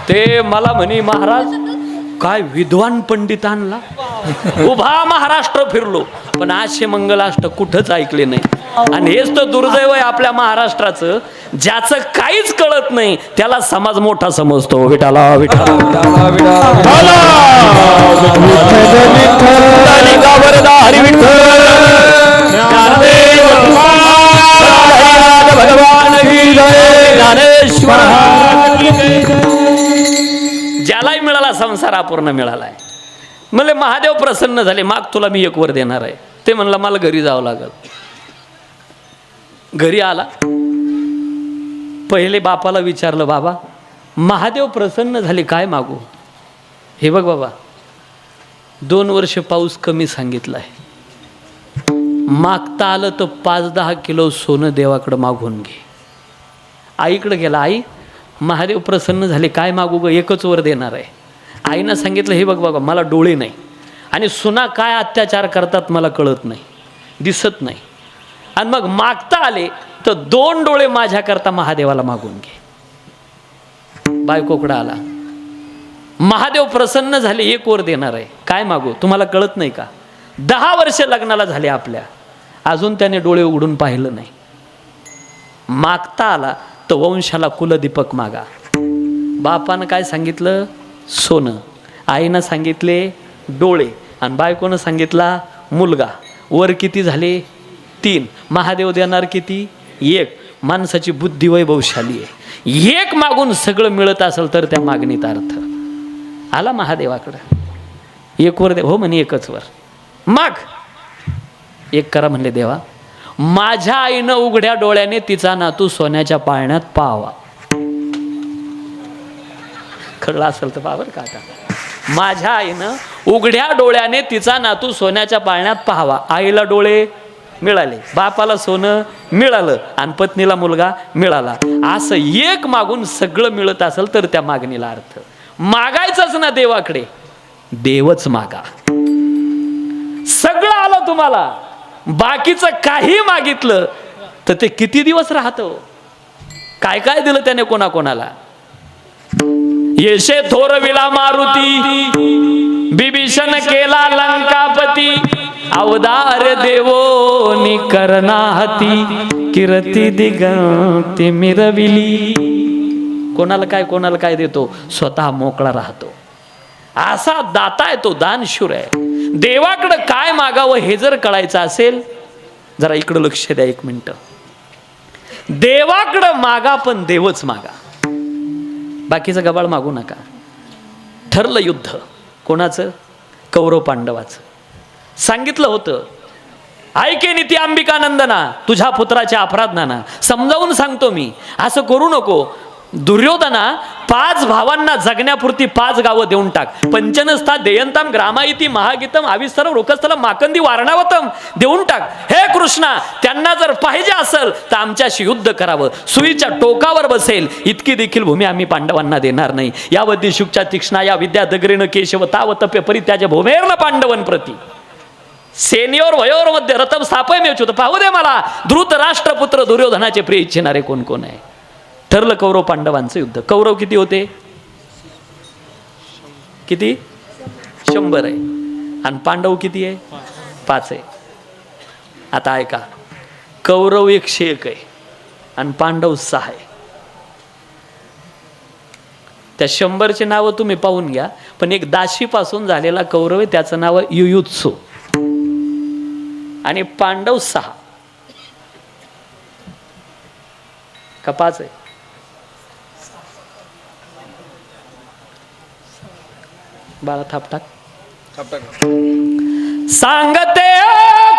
ते मला म्हणे महाराज काय विद्वान पंडित आणला. उभा महाराष्ट्र फिरलो पण असे मंगलाष्टक कुठंच ऐकले नाही. आणि हेच तर दुर्दैव आहे आपल्या महाराष्ट्राचं, ज्याचं काहीच कळत नाही त्याला समाज मोठा समजतो. विठाला विठाला ज्यालाही मिळाला संसार अपूर्ण मिळालाय. म्हणले महादेव प्रसन्न झाले, माग तुला मी 1 वर देणार आहे. ते म्हणलं मला घरी जावं लागल. घरी आला. पहिले बापाला विचारलं, बाबा महादेव प्रसन्न झाले काय मागू. हे बघ बाबा 2 वर्ष पाऊस कमी सांगितलाय, मागता आलं तर 5-10 किलो सोनं देवाकडं मागून घे. आईकडे गेला. आई महादेव प्रसन्न झाले काय मागू ग, 1च वर देणार आहे. आईनं सांगितलं हे बघ बाबा मला डोळे नाही आणि सुना काय अत्याचार करतात मला कळत नाही, दिसत नाही. आणि मग मागता आले तर 2 डोळे माझ्याकरता महादेवाला मागून घे. बायकोकडं आला. महादेव प्रसन्न झाले 1 वर देणार आहे काय मागू, तुम्हाला कळत नाही का. 10 वर्ष लग्नाला झाले आपल्या, अजून त्याने डोळे उघडून पाहिलं नाही. मागता आला तर वंशाला कुलदीपक मागा. बापानं काय सांगितलं, सोनं. आईनं सांगितले डोळे आणि बायकोनं सांगितला मुलगा. वर किती झाले 3, महादेव देणार किती 1. माणसाची बुद्धी वैभवशाली आहे. 1 मागून सगळं मिळत असेल तर त्या मागणीत अर्थ. आला महादेवाकडं 1 वर दे. हो म्हणे 1च वर माग. 1 करा म्हणले देवा. माझ्या आईनं उघड्या डोळ्याने तिचा नातू सोन्याच्या पाळण्यात पाहावा. कळलं असेल तर पावर का. आता माझ्या आईनं उघड्या डोळ्याने तिचा नातू सोन्याच्या पाळण्यात पाहावा. आईला डोळे मिळाले, बापाला सोनं मिळालं आणि पत्नीला मुलगा मिळाला. असं 1 मागून सगळं मिळत असेल तर त्या मागणीला अर्थ. मागायचंच ना देवाकडे, देवच मागा. सगळं आलं तुम्हाला, बाकीचं काही मागितलं तर ते किती दिवस राहतं. काय काय दिलं त्याने कोणाकोणाला. येशे थोरविला मारुती, बिभीषण केला लंकापती. अवतार देवो निकरना हाती, कीर्ती दिगंती मिरविली. कोणाला काय देतो, स्वतः मोकळा राहतो. असा दाता आहे तो, दानशूर आहे. देवाकडं काय मागावं हे जर कळायचं असेल, जरा इकडं लक्ष द्या 1 मिनिट. देवाकडं मागा पण देवच मागा, बाकीचं गबाळ मागू नका. ठरलं युद्ध कोणाचं, कौरव पांडवाचं. सांगितलं होतं ऐके नीती अंबिका नंदना, तुझ्या पुत्राच्या अपराधनाना. समजावून सांगतो मी, असं करू नको. दुर्योधना 5 भावांना जगण्यापुरती 5 गावं देऊन टाक. पंचनस्था देयंताम ग्रामायती महागीतम आविस्तरम रोकस्थलम माकंदी वारणावतम देऊन टाक. हे कृष्णा, त्यांना जर पाहिजे असेल तर आमच्याशी युद्ध करावं, सुईच्या टोकावर बसेल इतकी देखील भूमी आम्ही पांडवांना देणार नाही. यावधी शुकच्या तीक्ष्णा या विद्या दगरीण केशव तावतप्य परित्याज भूमेर्न पांडवन प्रती सेनियोर वयोर मध्ये रथम स्थापय मेचूत. पाहू दे मला धृतराष्ट्रपुत्र दुर्योधनाचे प्रिय इच्छिणारे कोण कोण आहे. ठरलं कौरव पांडवांचं युद्ध. कौरव किती होते? किती? 100 आहे. आणि पांडव किती आहे? 5 आहे. आता ऐका, कौरव 101 आहे आणि पांडव 6 आहे. त्या 100ची नावं तुम्ही पाहून घ्या. पण एक दाशीपासून झालेला कौरव आहे, त्याचं नाव आहे युयुत्सु. आणि पांडव 6 का 5 आहे? बाळा थाप टाक. सांगते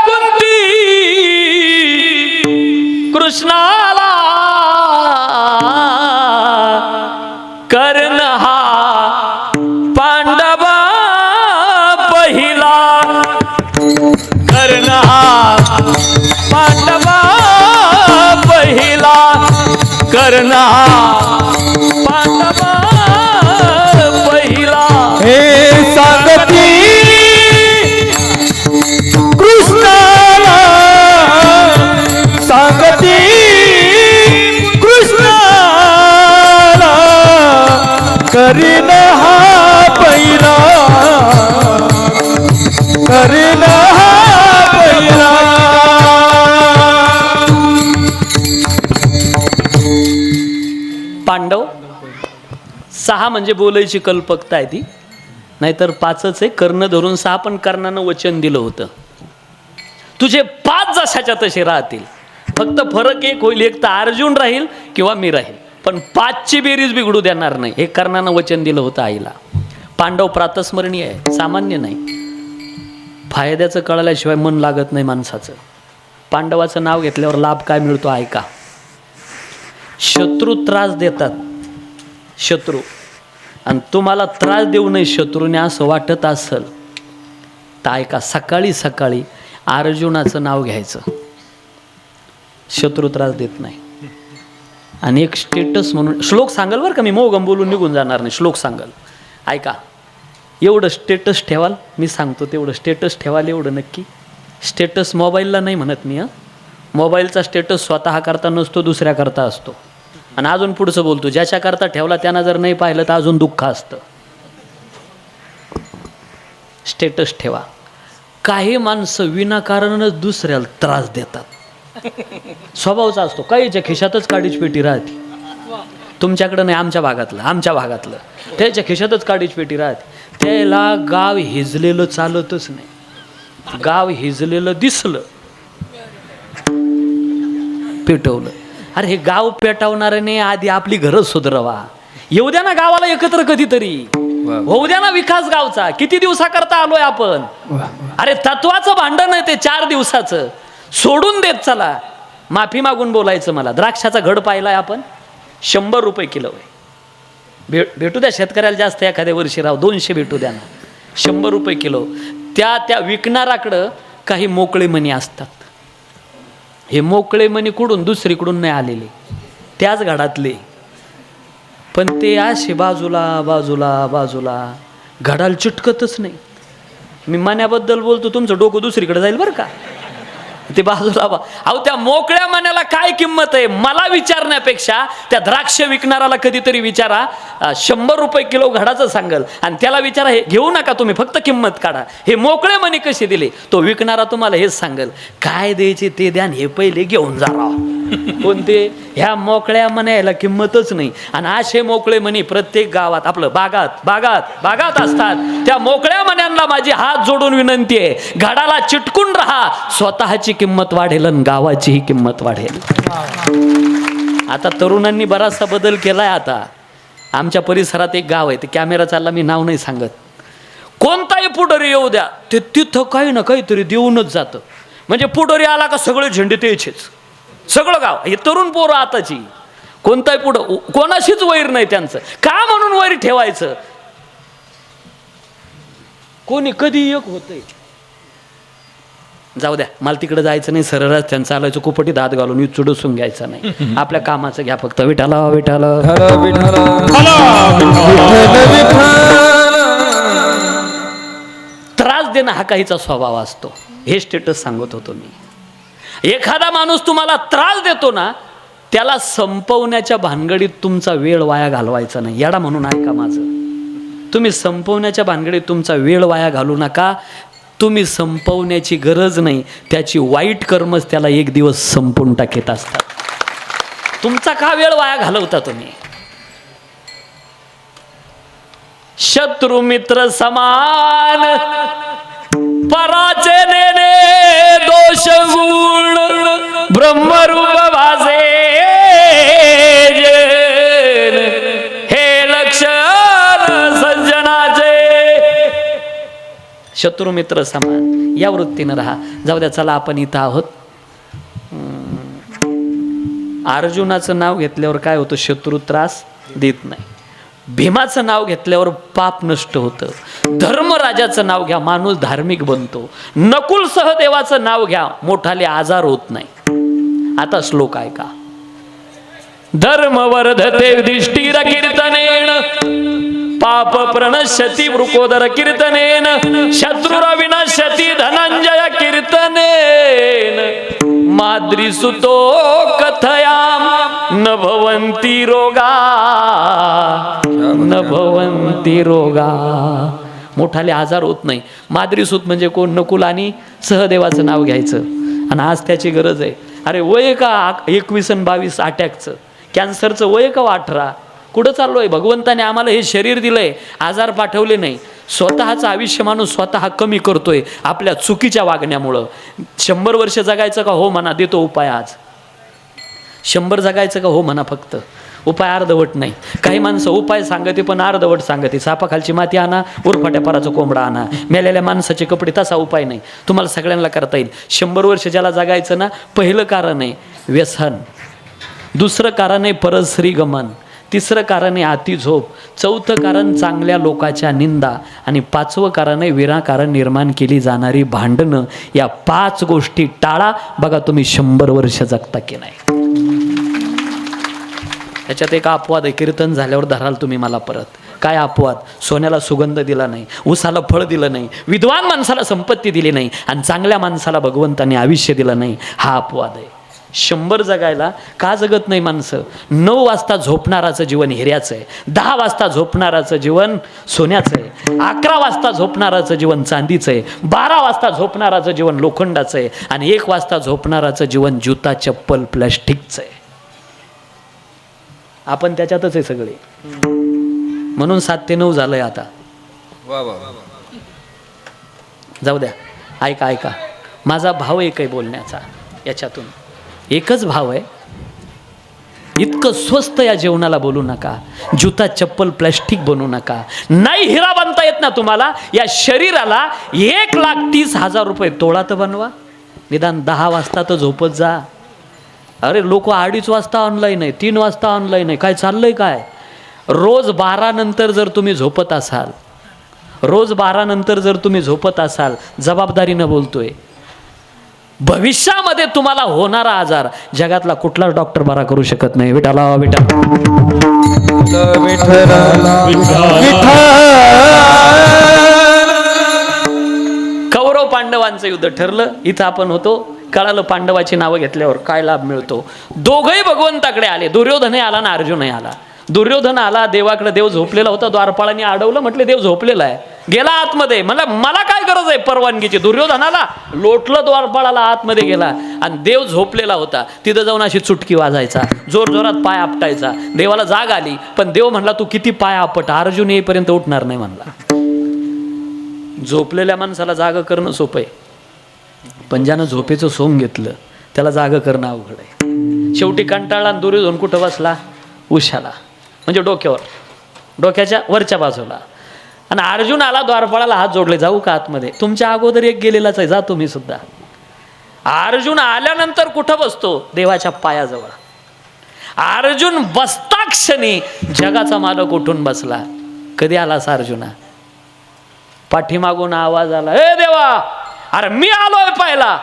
कुंती कृष्णाला कर्ण हा पांडवा पहिला. कर्ण हा पांडवा पहिला. कर्ण हा पांडवा पहिला. हे सांगती कृष्णाला, सांगती कृष्णाला करीन हा पहिला. करीन हा पहिला. पांडव 6 म्हणजे बोलायची कल्पकता आहे ती, नाहीतर 5च आहे. कर्ण धरून 6, पण कर्णानं वचन दिलं होतं तुझे 5 जशाच्या तसे राहतील. फक्त फरक एक होईल, एक तर अर्जुन राहील किंवा मी राहील, पण 5ची बेरीज बिघडू देणार नाही. हे कर्णानं वचन दिलं होतं आईला. पांडव प्रातस्मरणीय आहे, सामान्य नाही. फायद्याचं कळल्याशिवाय मन लागत नाही माणसाचं. पांडवाचं नाव घेतल्यावर लाभ काय मिळतो ऐका. शत्रू त्रास देतात, शत्रू, आणि तुम्हाला त्रास देऊ नये शत्रूने असं वाटत असेल तर ऐका, सकाळी सकाळी अर्जुनाचं नाव घ्यायचं. शत्रू त्रास देत नाही. आणि एक स्टेटस म्हणून श्लोक सांगाल बरं का, मी मोगम बोलून निघून जाणार नाही. श्लोक सांगाल ऐका. एवढं स्टेटस ठेवाल, मी सांगतो तेवढं स्टेटस ठेवाल, एवढं नक्की. स्टेटस मोबाईलला नाही म्हणत मी. मोबाईलचा स्टेटस स्वतः करता नसतो, दुसऱ्या करता असतो. आणि अजून पुढचं बोलतो, ज्याच्याकरता ठेवला त्यांना जर नाही पाहिलं तर अजून दुःख असतं. स्टेटस ठेवा. काही माणसं विनाकारणच दुसऱ्याला त्रास देतात. स्वभावचा असतो. काहीच्या खिशातच काडीच पेटी राहते. तुमच्याकडं नाही, आमच्या भागातलं त्याच्या खिशातच काडीच पेटी राहते. त्याला गाव हिजलेलं चालतच नाही. गाव हिजलेलं दिसलं पेटवलं. अरे हे गाव पेटवणाऱ्याने आधी आपली घरं सुधरवा. येऊ द्या ना गावाला एकत्र कधीतरी. होऊ द्या ना विकास गावचा. किती दिवसाकरता आलोय आपण. अरे तत्वाचं भांडण आहे ते 4 दिवसाचं. सोडून देत चला. माफी मागून बोलायचं मला. द्राक्षाचा घड पाहिलाय आपण, 100 रुपये किलो आहे. भेटू द्या शेतकऱ्याला जास्त एखाद्या वर्षी राव, 200 भेटू द्या ना. 100 रुपये किलो. त्या विकणाराकडं काही मोकळे मणी असतात. हे मोकळे मणी कुठून? दुसरीकडून नाही आलेले, त्याच घडातले. पण ते असे बाजूला बाजूला बाजूला घडाला चिटकतच नाही. मी मण्याबद्दल बोलतो, तुमचं डोकं दुसरीकडे जाईल बरं का. ते बाजूला अहो, त्या मोकळ्या मण्याला काय किंमत आहे मला विचारण्यापेक्षा त्या द्राक्ष विकणाराला कधीतरी विचारा. 100 रुपये किलो घडाचं सांगल आणि त्याला विचारा, हे घेऊ नका तुम्ही, फक्त किंमत काढा. हे मोकळे मणी कसे दिले? तो विकणारा तुम्हाला हेच सांगल, काय द्यायचे ते द्या, हे पहिले घेऊन जा राव. कोणते? ह्या मोकळ्या मण्याला किंमतच नाही. आणि असे मोकळे मणी प्रत्येक गावात, आपलं बागात असतात. त्या मोकळ्या मण्यांना माझी हात जोडून विनंती आहे, घडाला चिटकून राहा. स्वतःची किंमत वाढेल आणि गावाचीही किंमत वाढेल. आता तरुणांनी बराचसा बदल केलाय. आता आमच्या परिसरात एक गाव आहे, ते कॅमेरा चालला, मी नाव नाही सांगत. कोणताही पुढारी येऊ द्या, ते तिथं काही ना काहीतरी देऊनच जातं. म्हणजे पुढारी आला का सगळे झेंडे त्याचेच, सगळं गाव. हे तरुण पोरं आताची कोणताही पुढं कोणाशीच वैर नाही त्यांचं. का म्हणून वैर ठेवायचं? कोणी कधी एक होतंय. जाऊ द्या, मला तिकडे जायचं नाही, सरळ त्यांचं चालायचं, कुपटी दात घालून चुडसून घ्यायचं नाही. आपल्या कामाचं घ्या फक्त. विठाला विठाला त्रास देणं हा काहीचा स्वभाव असतो. हे स्टेटस सांगत होतो मी. एखादा माणूस तुम्हाला त्रास देतो ना, त्याला संपवण्याच्या भानगडीत तुमचा वेळ वाया घालवायचा नाही. याडा म्हणून ऐका माझं. तुम्ही संपवण्याच्या भानगडीत तुमचा वेळ वाया घालू नका. तुम्ही संपवण्याची गरज नाही, त्याची वाईट कर्मच त्याला एक दिवस संपवून टाकीत असतात. तुमचा का वेळ वाया घालवता तुम्ही? शत्रू मित्र समान, पराचे नेने दोष गुण, ब्रह्मरूप भासे हे लक्षण सज्जनाचे. शत्रू मित्र समान या वृत्तीनं राहा. जाऊ द्या, चला आपण इथं आहोत. अर्जुनाचं नाव घेतल्यावर काय होतं? शत्रू त्रास देत नाही. भीमाचं नाव घेतल्यावर पाप नष्ट होतं. धर्मराजाचं नाव घ्या, माणूस धार्मिक बनतो. नकुल सहदेवाचं नाव घ्या, मोठाले आजार होत नाही. आता श्लोक ऐका. धर्म वर्धते युधिष्ठिर कीर्तनेन, पाप प्रणश्यति वृकोदर कीर्तनेन, शत्रुर विनश्यति धनंजय कीर्तनेन, माद्रीसुतो कथयाम न भवन्ति रोगा, न भवन्ति रोगा. मोठाले आजार होत नाही. माद्रीसूत म्हणजे कोण? नकुल आणि सहदेवाचं नाव घ्यायचं. आणि आज त्याची गरज आहे. अरे वय का 21 आणि 22 अटॅकचं, कॅन्सरचं वय का 18? कुठं चाललो आहे? भगवंताने आम्हाला हे शरीर दिलंय, आजार पाठवले नाही. स्वतःचं आयुष्य माणूस स्वतः कमी करतोय आपल्या चुकीच्या वागण्यामुळं. 100 वर्ष जगायचं का? हो म्हणा, देतो उपाय आज. 100 जगायचं का? हो म्हणा, फक्त उपाय अर्धवट नाही. काही माणसं उपाय सांगते पण अर्धवट सांगते. सापाखालची माती आणा, उरफाट्या पाराचा कोंबडा आणा, मेलेल्या माणसाचे कपडे, तसा उपाय नाही. तुम्हाला सगळ्यांना करता येईल. 100 वर्ष ज्याला जगायचं ना, पहिलं कारण आहे व्यसन, दुसरं कारण आहे परस्त्री गमन, तिसरं कारण आहे अति झोप, चौथं कारण चांगल्या लोकाच्या निंदा, आणि 5वं कारण आहे विनाकारण निर्माण केली जाणारी भांडणं. या 5 गोष्टी टाळा. बघा तुम्ही 100 वर्ष जगता की नाही. त्याच्यात एक अपवाद आहे. कीर्तन झाल्यावर धराल तुम्ही मला परत. काय अपवाद? सोन्याला सुगंध दिला नाही, उसाला फळ दिलं नाही, विद्वान माणसाला संपत्ती दिली नाही, आणि चांगल्या माणसाला भगवंताने आयुष्य दिलं नाही. हा अपवाद आहे. 100 जगायला का जगत नाही माणसं? 9 वाजता झोपणाराचं जीवन हिऱ्याचं आहे, 10 वाजता झोपणाराचं जीवन सोन्याचं आहे, 11 वाजता झोपणाराचं जीवन चांदीचं आहे, 12 वाजता झोपणाराचं जीवन लोखंडाचं आहे, आणि 1 वाजता झोपणाराचं जीवन जुता चप्पल प्लॅस्टिकचं आहे. आपण त्याच्यातच आहे सगळे. म्हणून 7 ते 9 झालंय आता. जाऊ द्या, ऐका ऐका. माझा भाव एक आहे बोलण्याचा. याच्यातून एकच भाव आहे. इतकं स्वस्त या जेवणाला बोलू नका. जुता चप्पल प्लॅस्टिक बनवू नका. नाही हिरा बनता येत ना तुम्हाला, या शरीराला 1,30,000 रुपये तोळा तर बनवा. निदान 10 वाजता तर झोपत जा. अरे लोक 2:30 वाजता ऑनलाईन आहे, 3 वाजता ऑनलाईन आहे. काय चाललंय काय? रोज 12 नंतर जर तुम्ही झोपत असाल, रोज 12 नंतर जर तुम्ही झोपत असाल, जबाबदारीनं बोलतोय, भविष्यामध्ये तुम्हाला होणारा आजार जगातला कुठलाच डॉक्टर बरा करू शकत नाही. विठाला विठा कौरव पांडवांचं युद्ध ठरलं. इथं आपण होतो. कळालं पांडवाची नावं घेतल्यावर काय लाभ मिळतो. दोघंही भगवंताकडे आले. दुर्योधनही आला ना अर्जुनही आला. दुर्योधन आला देवाकडे. देव झोपलेला होता. द्वारपाळाने अडवलं. म्हटले देव झोपलेला आहे. गेला आतमध्ये. मला काय गरज आहे परवानगीची. दुर्योधनाला लोटलं द्वारपाळाला, आतमध्ये गेला, आणि देव झोपलेला होता. तिथं जाऊन अशी चुटकी वाजायचा, जोर जोरात पाय आपटायचा. देवाला जाग आली, पण देव म्हणला तू किती पाय आपट, अर्जुन येईपर्यंत उठणार नाही म्हणला. झोपलेल्या माणसाला जाग करणं सोपं आहे, पण ज्यानं झोपेचं सोंग घेतलं त्याला जाग करणं अवघड आहे. शेवटी कंटाळला. दुर्योधन कुठं बसला? उशाला, म्हणजे डोक्यावर, डोक्याच्या वरच्या बाजूला. आणि अर्जुन आला द्वारपाळाला, हात जोडले. जाऊ का आतमध्ये? तुमच्या अगोदर एक गेलेलाच आहे, जा तुम्ही सुद्धा. अर्जुन आल्यानंतर कुठं बसतो? देवाच्या पायाजवळ. अर्जुन बसता क्षणी जगाचा मालक उठून बसला. कधी आला असा अर्जुना? पाठीमागून आवाज आला, ए देवा, अरे मी आलोय पाहिला.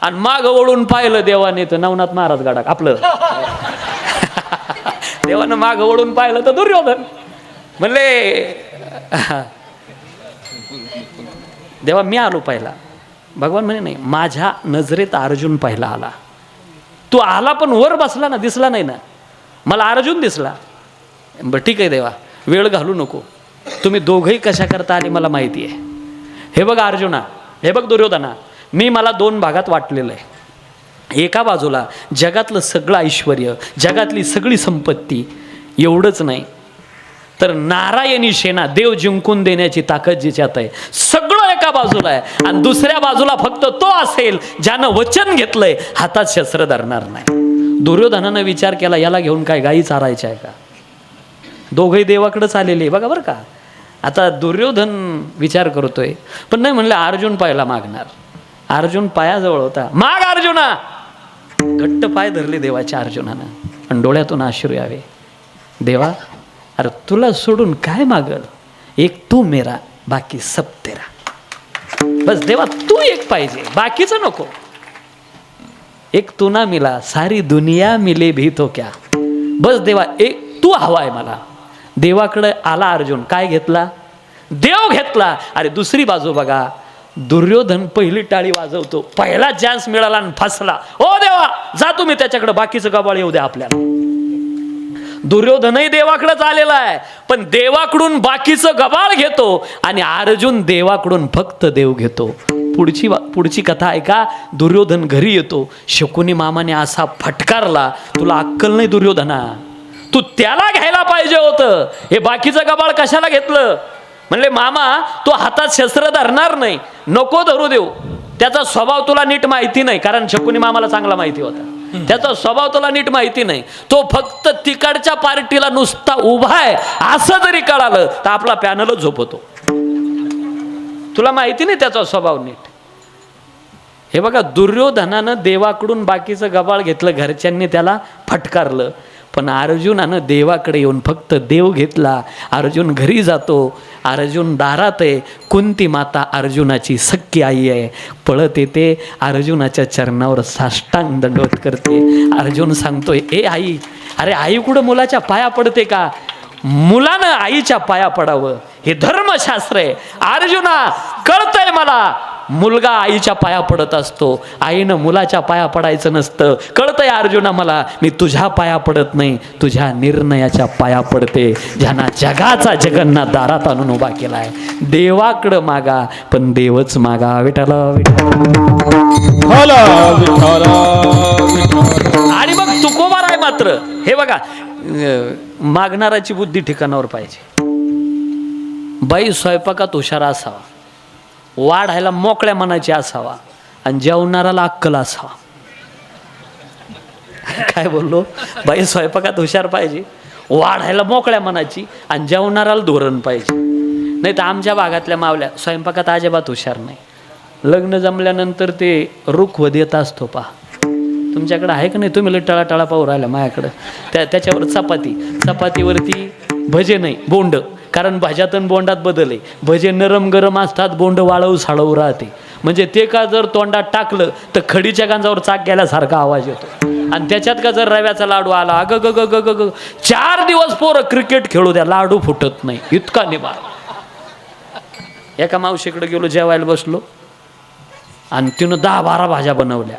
आणि माग वळून पाहिलं देवाने तर नवनाथ महाराज गाडा आपलं. देवानं माग वळून पाहिलं तर दुर्योधन. म्हणले देवा मी आलो पाहिला. भगवान म्हणे नाही, माझ्या नजरेत अर्जुन पहिला आला. तू आला पण वर बसला ना, दिसला नाही ना, मला अर्जुन दिसला. बरं ठीक आहे देवा, वेळ घालू नको, तुम्ही दोघंही कशा करता आले मला माहिती आहे. हे बघ अर्जुना, हे बघ दुर्योधना, मी मला 2 भागात वाटलेलं आहे. एका बाजूला जगातलं सगळं ऐश्वर्य, जगातली सगळी संपत्ती, एवढंच नाही तर नारायणी सेना, देव जिंकून देण्याची ताकद जिच्यात आहे, सगळं एका बाजूला आहे. आणि दुसऱ्या बाजूला फक्त तो असेल ज्यानं वचन घेतलंय हातात शस्त्र धरणार नाही. दुर्योधनानं विचार केला, याला घेऊन काय गायी चारायच्या आहे का? दोघंही देवाकडेच आलेले बघा बरं का. आता दुर्योधन विचार करतोय, पण नाही म्हणलं अर्जुन पायाला मागणार. अर्जुन पायाजवळ होता, माग अर्जुना. घट्ट पाय धरले देवाच्या अर्जुनानं आणि डोळ्यातून अश्रू यावे. देवा, अरे तुला सोडून काय मागल? एक तू मेरा, बाकी सब तेरा. बस देवा, तू एक पाहिजे, बाकीचं नको. एक तू ना मिला, सारी दुनिया मिले भी तो क्या. बस देवा, एक तू हवाय मला. देवाकडे आला अर्जुन, काय घेतला? देव घेतला. अरे दुसरी बाजू बघा, दुर्योधन पहिली टाळी वाजवतो, पहिला चान्स मिळाला आणि फसला. ओ देवा, जा तुम्ही त्याच्याकडे, बाकीचं गबाळ येऊ द्या आपल्याला. दुर्योधनही देवाकडेच आलेला आहे, पण देवाकडून बाकीचं गबाळ घेतो आणि अर्जुन देवाकडून फक्त देव घेतो. पुढची कथा ऐका. दुर्योधन घरी येतो, शकुनी मामाने असा फटकारला, तुला अक्कल नाही दुर्योधना, तू त्याला घ्यायला पाहिजे होतं, हे बाकीचं गबाळ कशाला घेतलं? म्हणले मामा, तो हातात शस्त्र धरणार नाही, नको धरू देऊ. त्याचा स्वभाव तुला नीट माहिती नाही, कारण शकुनी मामाला चांगला माहिती होता. त्याचा स्वभाव तुला नीट माहिती नाही. तो फक्त तिकडच्या पार्टीला नुसता उभा आहे असं जरी कळालं तर आपला पॅनलच झोपतो. तुला माहिती नाही त्याचा स्वभाव नीट. हे बघा, दुर्योधनानं देवाकडून बाकीचं गबाळ घेतलं, घरच्यांनी त्याला फटकारलं, पण अर्जुनानं देवाकडे येऊन फक्त देव घेतला. अर्जुन घरी जातो, अर्जुन दारात आहे, कुंती माता अर्जुनाची सख्खी आई आहे, पळत येते, अर्जुनाच्या चरणावर साष्टांग दंडवत करते. अर्जुन सांगतोय, ए आई, अरे आई कुठं मुलाच्या पाया पडते का? मुलानं आईच्या पाया पडावं, हे धर्मशास्त्र आहे. अर्जुना, कळतंय मला, मुलगा आईच्या पाया पडत असतो, आईनं मुलाच्या पाया पडायचं नसतं. कळतंय अर्जुना मला, मी तुझ्या पाया पडत नाही, तुझ्या निर्णयाच्या पाया पडते, ज्यांना जगाचा जगन्नाथ दारात आणून उभा केलाय. देवाकडं मागा, पण देवच मागा. विठ्ठला आणि मग तुकोबार आहे मात्र. हे बघा, मागणाराची बुद्धी ठिकाणावर पाहिजे. बाई स्वयंपाकात हुशार असावा, वाढायला मोकळ्या मनाची असावा आणि जेवणाराला अक्कल असावा. काय बोललो? बाई स्वयंपाकात हुशार पाहिजे, वाढायला मोकळ्या मनाची आणि जेवणाराला धोरण पाहिजे. नाही तर आमच्या भागातल्या मावल्या स्वयंपाकात अजिबात हुशार नाही. लग्न जमल्यानंतर ते रुखवत येत असतो पहा. तुमच्याकडे आहे का नाही? तुम्ही लई टळाटळा पाहू राहिला माझ्याकडं. त्याच्यावर चपातीवरती भजे नाही, बोंड. कारण भाज्यातून बोंडात बदल आहे. भजे नरम गरम असतात, बोंड वाळवू साळवू राहते. म्हणजे ते का जर तोंडात टाकलं तर खडीच्या गांजावर चाक गेल्यासारखा आवाज येतो. आणि त्याच्यात का जर रव्याचा लाडू आला, अग ग ग ग ग 4 दिवस पोरं क्रिकेट खेळू द्या, लाडू फुटत नाही, इतका निभार. एका मावशीकडे गेलो, जेवायला बसलो आणि तिनं 10-12 भाज्या बनवल्या.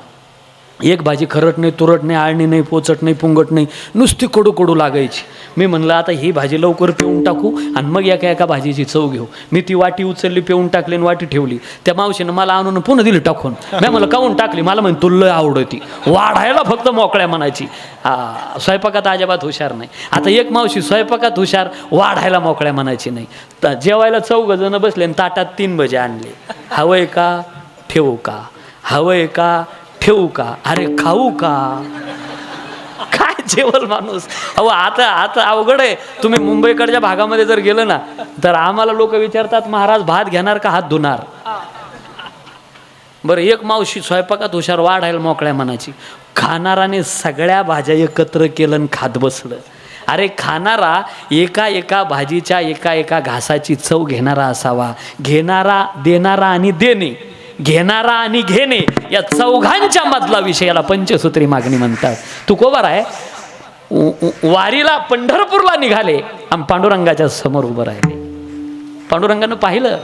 एक भाजी खरट नाही, तुरट नाही, आळणी नाही, पोचट नाही, पुंगट नाही, नुसती कडू कडू लागायची. मी म्हणलं आता ही भाजी लवकर पिऊन टाकू आणि मग एका भाजीची चव घेऊ. मी ती वाटी उचलली, पिऊन टाकली आणि वाटी ठेवली. त्या मावशीनं मला आणून पुन्हा दिली टाकून. मी म्हणलं काऊन टाकली? मला म्हणे तुला आवडती. वाढायला फक्त मोकळ्या मनाची, स्वयंपाकात अजिबात हुशार नाही. आता एक मावशी स्वयंपाकात हुशार, वाढायला मोकळ्या मनाची नाही. जेवायला 4 जण बसले आणि ताटात 3 भजे आणले. हवंय का ठेवू का? हवंय का ठेवू का? अरे खाऊ का? काय जेवल माणूस. अहो आता अवघड आहे. तुम्ही मुंबईकडच्या भागामध्ये जर गेलं ना तर आम्हाला लोक विचारतात, महाराज भात घेणार का हात धुणार? बरं, एक मावशी स्वयंपाकात हुशार, वाढायला मोकळ्या मनाची, खाणाराने सगळ्या भाज्या एकत्र केलं आणि खात बसलं. अरे खाणारा एका एका भाजीच्या एका एका घासाची चव घेणारा असावा. घेणारा, देणारा आणि देणे, घेणारा आणि घेणे या चौघांच्या मधला विषयाला पंचसूत्री मागणी म्हणतात. तुकोबाराय वारीला पंढरपूरला निघाले आणि पांडुरंगाच्या समोर उभं राहिले. पांडुरंगानं पाहिलं,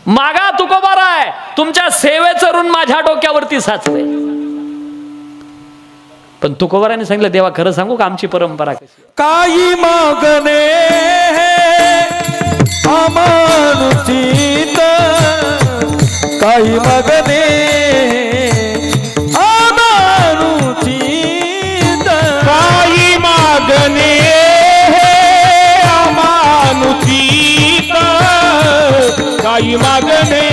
मागा तुकोबाराय, तुमच्या सेवेचं ऋण माझ्या डोक्यावरती साचलंय. पण तुकोबाराने सांगितलं, देवा खरं सांगू का आमची परंपरा कशी? काही मागणे अमानुषित, काही मागणे अमानुषित, काही मागणे अमानुषित, काही मागणे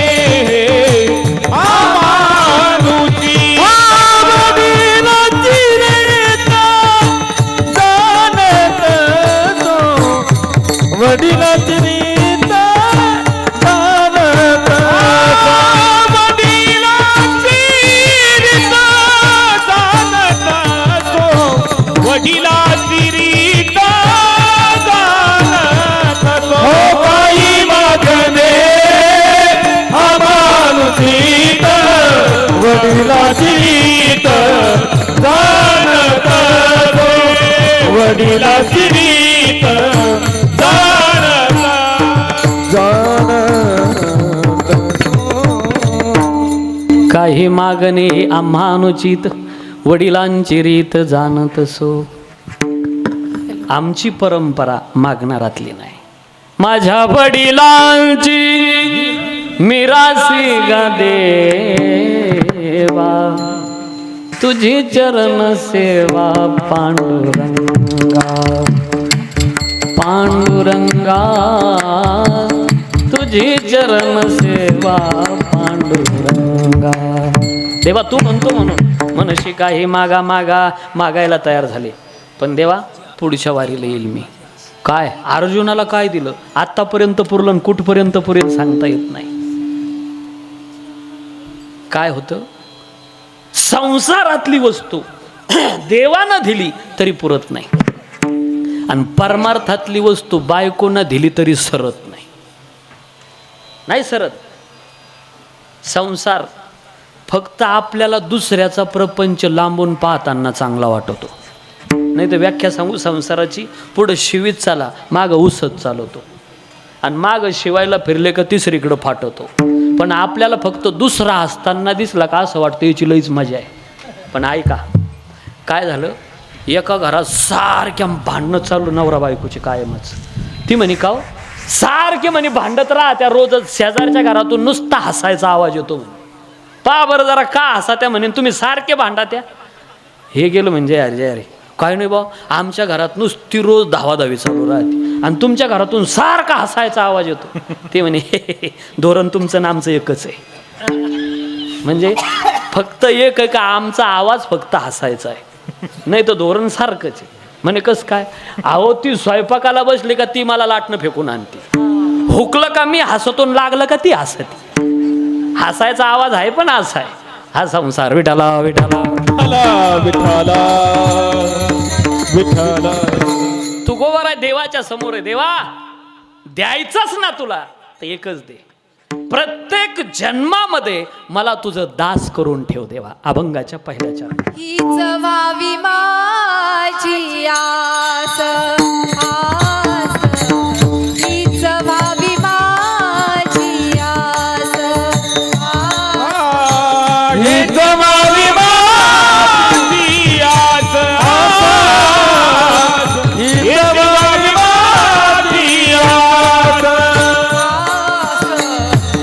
वडिलांची रीत जाणत, वडिलांची रीत जाणत, वडिलांची रीत जाणत, काही मागणे अमानुषित, वडिलांची रीत जाणत, वडिलांची रीत काही मागणे आम्हानुचित, वडिलांची रीत जाणत सो. आमची परंपरा मागणारातली नाही. माझ्या वडिलांची मिरासी गा देवा, तुझी चरण सेवा पांडुरंगा, पांडुरंगा तुझी चरण सेवा पांडुरंगा. देवा तू म्हणतो म्हणून मनशी काही मागा मागा मागायला तयार झाले. पण देवा पुढच्या वारीला येईल मी. काय अर्जुनाला काय दिलं आत्तापर्यंत पुरलं, कुठपर्यंत पुरेल सांगता येत नाही. काय होतं, संसारातली वस्तू देवानं दिली तरी पुरत नाही, आणि परमार्थातली वस्तू बायकोनं दिली तरी सरत नाही सरत. संसार फक्त आपल्याला दुसऱ्याचा प्रपंच लांबून पाहताना चांगला वाटतो. नाही तर व्याख्या सांगू संसाराची, पुढं शिवीत चाला, मागं उसत चालवतो, आणि मागं शिवायला फिरले का तिसरीकडं फाटवतो. पण आपल्याला फक्त दुसरा असताना दिसला का असं वाटतं याची लईच मजा आहे. पण ऐका काय झालं, एका घरात सारख्या भांडणं चालू नवरा बायकोची कायमच. ती म्हणे का सारखे म्हणे भांडत राहत्या रोजच, शेजारच्या घरातून नुसता हसायचा आवाज येतो. पहा बरं जरा का हसा त्या म्हणे, तुम्ही सारखे भांडा त्या. हे गेलं म्हणजे अरे काय नाही बा, आमच्या घरात नुसती रोज धावाधावी चालू राहते आणि तुमच्या घरातून सारखा हसायचा आवाज येतो. ते म्हणे धोरण तुमचं आणि आमचं एकच आहे. म्हणजे फक्त एक आहे का आमचा आवाज फक्त हसायचा आहे, नाही तर धोरण सारखंच आहे. म्हणे कसं काय, अहो ती स्वयंपाकाला बसली का ती मला लाटणं फेकून आणते, हुकलं का मी हसतून लागलं का ती हसते. हसायचा आवाज आहे पण असा आहे हा संसार. विठाला विठाला विठाला विठाला. तू गोवर आहे देवाच्या समोर आहे. देवा द्यायचंच ना तुला तर एकच दे, प्रत्येक जन्मामध्ये मला तुझं दास करून ठेव देवा. अभंगाच्या पहिल्या चरणात हीच व्हावी माझी आस, आस हीच व्हावी माझी आस, आस हीच व्हावी माझी आस, आस हीच व्हावी माझी आस,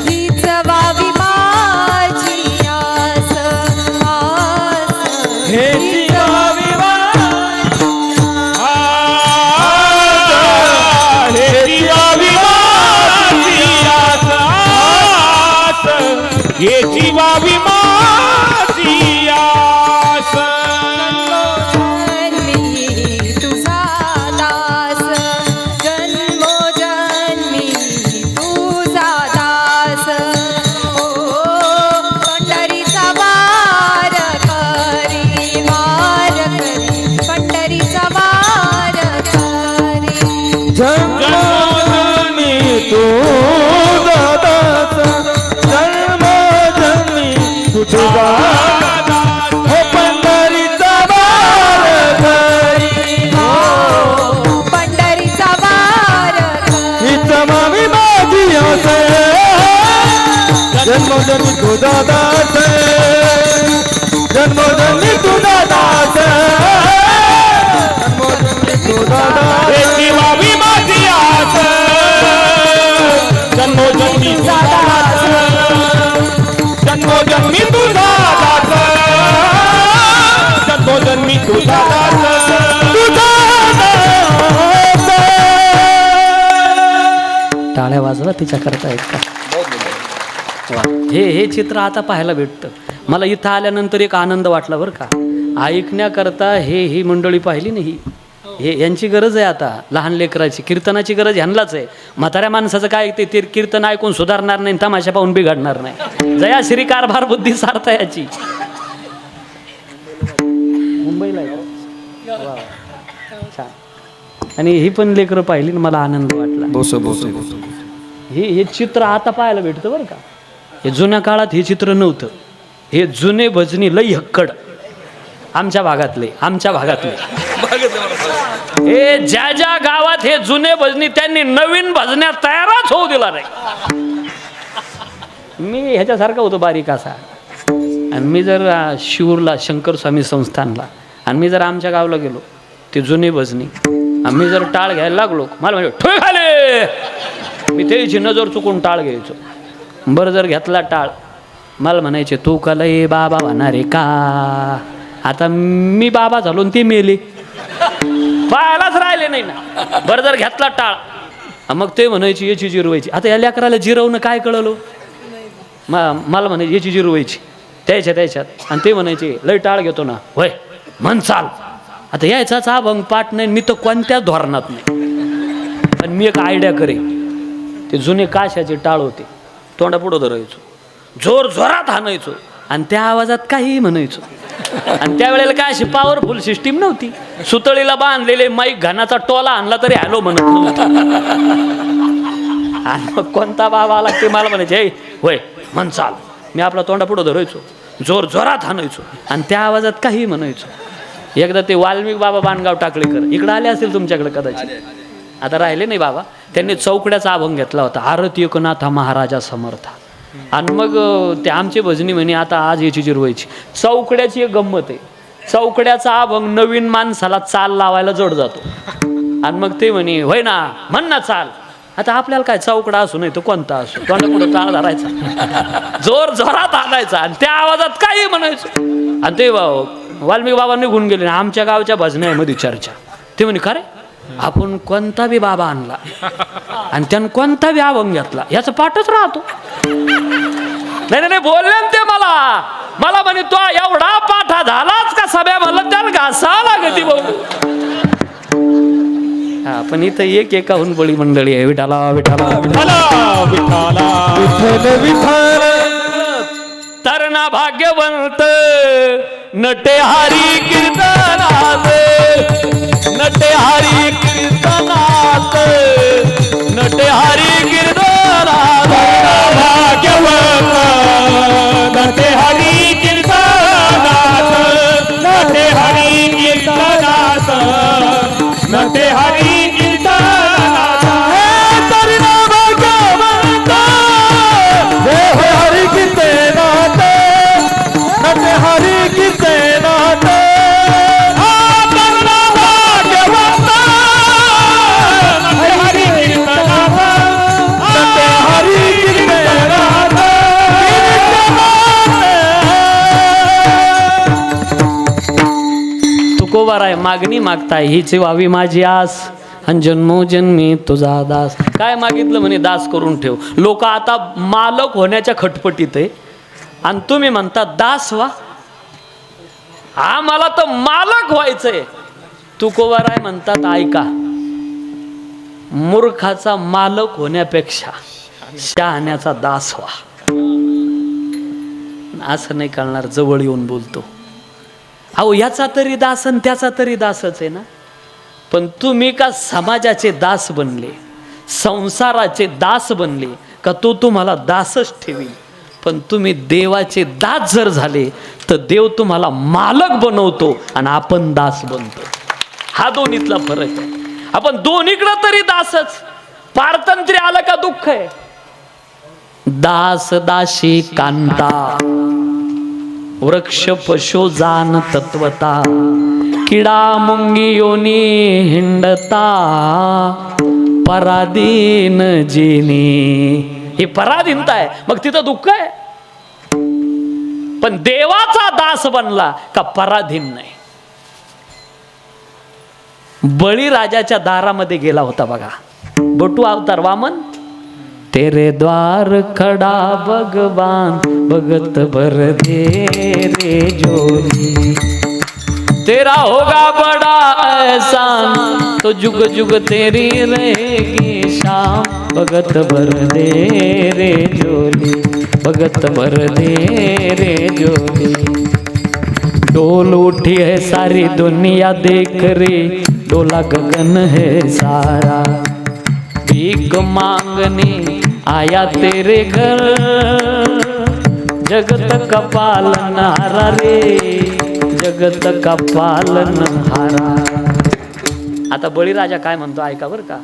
हीच व्हावी माझी आस, आस हेची व्हावी माझी आस, हेची व्हावी माझी आस, आस हेची व्हावी माझी आस. जन्मी तुझा दास, जन्मोजन्मी तुझा दास, ओ पंढरीचा वार करी जन्मोजन्मी तुझा दास जन्मोजन्मी तुझा दास जन्मोजन्मी तुझा दास हेची व्हावी माझी आस जन्मोजन्मी तुझा दास जन्मोजन्मी तुझा दास जन्मोजन्मी तुझा दास टाळ्या वाजवा तिच्या करता एक का वा. हे चित्र आता पाहायला भेटतं. मला इथं आल्यानंतर एक आनंद वाटला बरं का. ऐकण्याकरता ही मंडळी पाहिली नाही. हे यांची गरज आहे आता. लहान लेकराची कीर्तनाची गरज ह्यांनाच आहे. म्हाताऱ्या माणसाचं काय ते कीर्तन ऐकून सुधारणार नाही, तमाशा पाहून बिघडणार नाही. जया श्री कारभार बुद्धी सार्थ याची. मुंबईला आहे. वा. छान. आणि ही पण लेकरं पाहिली ना, मला आनंद वाटला. बोस हे चित्र आता पाहायला भेटतं बरं का. हे जुन्या काळात हे चित्र नव्हतं. हे जुने भजनी लई हक्कड आमच्या भागातले हे ज्या गावात हे जुने भजनी त्यांनी नवीन भजण्यात तयारच होऊ दिला नाही. मी ह्याच्यासारखा होतो बारीक असा. आणि मी जर शिवूरला शंकर स्वामी संस्थानला आणि मी जर आमच्या गावाला गेलो ते जुने भजनी आम्ही जर टाळ घ्यायला लागलो मला म्हणजे ठोय खाले मी त्याची नजर चुकून टाळ घ्यायचो. बरं जर घेतला टाळ मला म्हणायचे तू का लय बाबा होणार आहे का. आता मी बाबा झालो ते मेले पाहायलाच राहिले नाही ना. बरं जर घेतला टाळ मग ते म्हणायची याची जिरवायची. आता या लेकराला जिरवणं काय कळलं. मला म्हणायची याची जिरवायची त्याच्यात आणि ते म्हणायचे लय टाळ घेतो ना होय म्हण चाल. आता यायचाच अभंग पाठ नाही मी तर कोणत्याच धोरणात नाही. पण मी एक आयडिया करे. ते जुने काशाचे टाळ होते तोंडापुढं धरायचो जोर जोरात हाणायचो आणि त्या आवाजात काहीही म्हणायचो. आणि त्यावेळेला काय अशी पॉवरफुल सिस्टीम नव्हती. सुतळीला बांधलेले माईक घाणाचा टोला आणला तरी हॅलो म्हणत नव्हता. आणि मग कोणता बाबा आला ते मला म्हणायचे होय म्हण चाल. मी आपला तोंडापुढं धरायचो जोर जोरात हाणायचो आणि त्या आवाजात काहीही म्हणायचो. एकदा ते वाल्मिक बाबा बाणगाव टाकळेकर इकडे आले असेल तुमच्याकडे कदाचित. आता राहिले नाही बाबा. त्यांनी चौकड्याचा अभंग घेतला होता आरती एकनाथा महाराजा समर्था. आणि मग ते आमचे भजनी म्हणे आता आज याची जिरवायची. चौकड्याची एक गंमत आहे. चौकड्याचा अभंग नवीन माणसाला चाल लावायला जड जातो. आणि मग ते म्हणे होय ना म्हण ना चाल. आता आपल्याला काय चौकडा असू नाही तो कोणता असो तोंडा पुढे टाळ धरायचा जोर जोरात आणायचा आणि त्या आवाजात काही म्हणायचं. आणि ते वाल्मिक बाबा निघून गेले. आमच्या गावच्या भजन्यामध्ये चर्चा. ते म्हणे खरे आपण कोणता बी बाबा आणला आणि त्यानं कोणता बी अभंग घेतला याचा पाठच राहतो. नाही बोलले ना ते मला म्हणे तो एवढा पाठा झालाच का सभ्या म्हणलं त्याला घासावं लागते भाऊ. हा पण इथं एकाहून बळी मंडळी आहे. विठाला विठाला तरणा भाग्यवंत नटे हरी कीर्तनात नटे हरी कीर्तनात नटे हरी कीर्तनात भाग्यवंत नटे हरी कीर्तनात नटे हरी कीर्तनात नटे हरी कीर्तनात तरणा भाग्यवंत हे हरी कीर्तनात नटे हरी कीर्तनात तरणा भाग्यवंत नटे हरी कीर्तनात नटे हरी कीर्तनात तुकोबाराय मागणी मागताय हीच व्हावी माझी आस आणि जन्मोजन्मी तुझा दास. काय मागितलं म्हणे दास करून ठेव. लोक आता मालक होण्याच्या खटपटीत आहे आणि तुम्ही म्हणता दास व्हा. आम्हाला तर मालक व्हायचंय. तुकोबाराय म्हणतात ऐका मूर्खाचा मालक होण्यापेक्षा शहाण्याचा दास व्हा. असं नाही कळणार. जवळ येऊन बोलतो अहो याचा तरी दास आणि त्याचा तरी दासच आहे ना. पण तुम्ही का समाजाचे दास बनले संसाराचे दास बनले का तो तुम्हाला दासच ठेवी. पण तुम्ही देवाचे दास जर झाले तर देव तुम्हाला मालक बनवतो आणि आपण दास बनतो. हा दोन्हीतला फरक आहे. आपण दोन्हीकडे तरी दासच. पारतंत्र्य आलं का दुःख आहे. दास दाशी कांता वृक्ष पशु जान तत्वता किडा मुंगी योनी हिंडता पराधीन जिनी. ही पराधीनता आहे, मग तिथं दुःख आहे. पण देवाचा दास बनला का पराधीन नाही. बळीराजाच्या दारामध्ये गेला होता बघा बटू अवतार वामन. तेरे द्वार खडा भगवान भगत भर दे रे जोली. तेरा होगा बड़ा एहसान तो जुग जुग तेरी रहेगी शाम. भगत भर दे रे जोली भगत भर दे रे जोली. डोल उठी है सारी दुनिया देख रे डोला गगन है सारा. भीख मांगने आया तेरे घर जगत का पालनहारा रे जगत का पालनहारा. आता बळीराजा काय म्हणतो ऐका बरं का.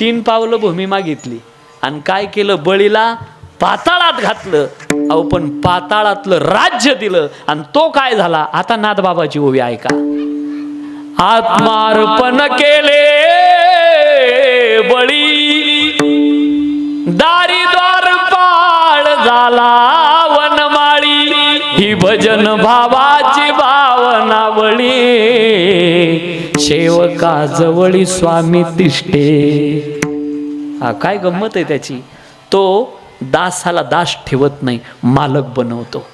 3 पावलं भूमी मागितली आणि काय केलं, बळीला पाताळात घातलं. अहो पण पाताळातलं राज्य दिलं आणि तो काय झाला. आता नाथबाबाची ओवी ऐका. आत्मार्पण केले बळी दारी द्वारपाळ झाला वनमाळी. ही भजन भावाची भावना बळी सेवका जवळी स्वामी तिष्ठे. हा काय गंमत आहे त्याची. तो दासाला दास ठेवत नाही, मालक बनवतो.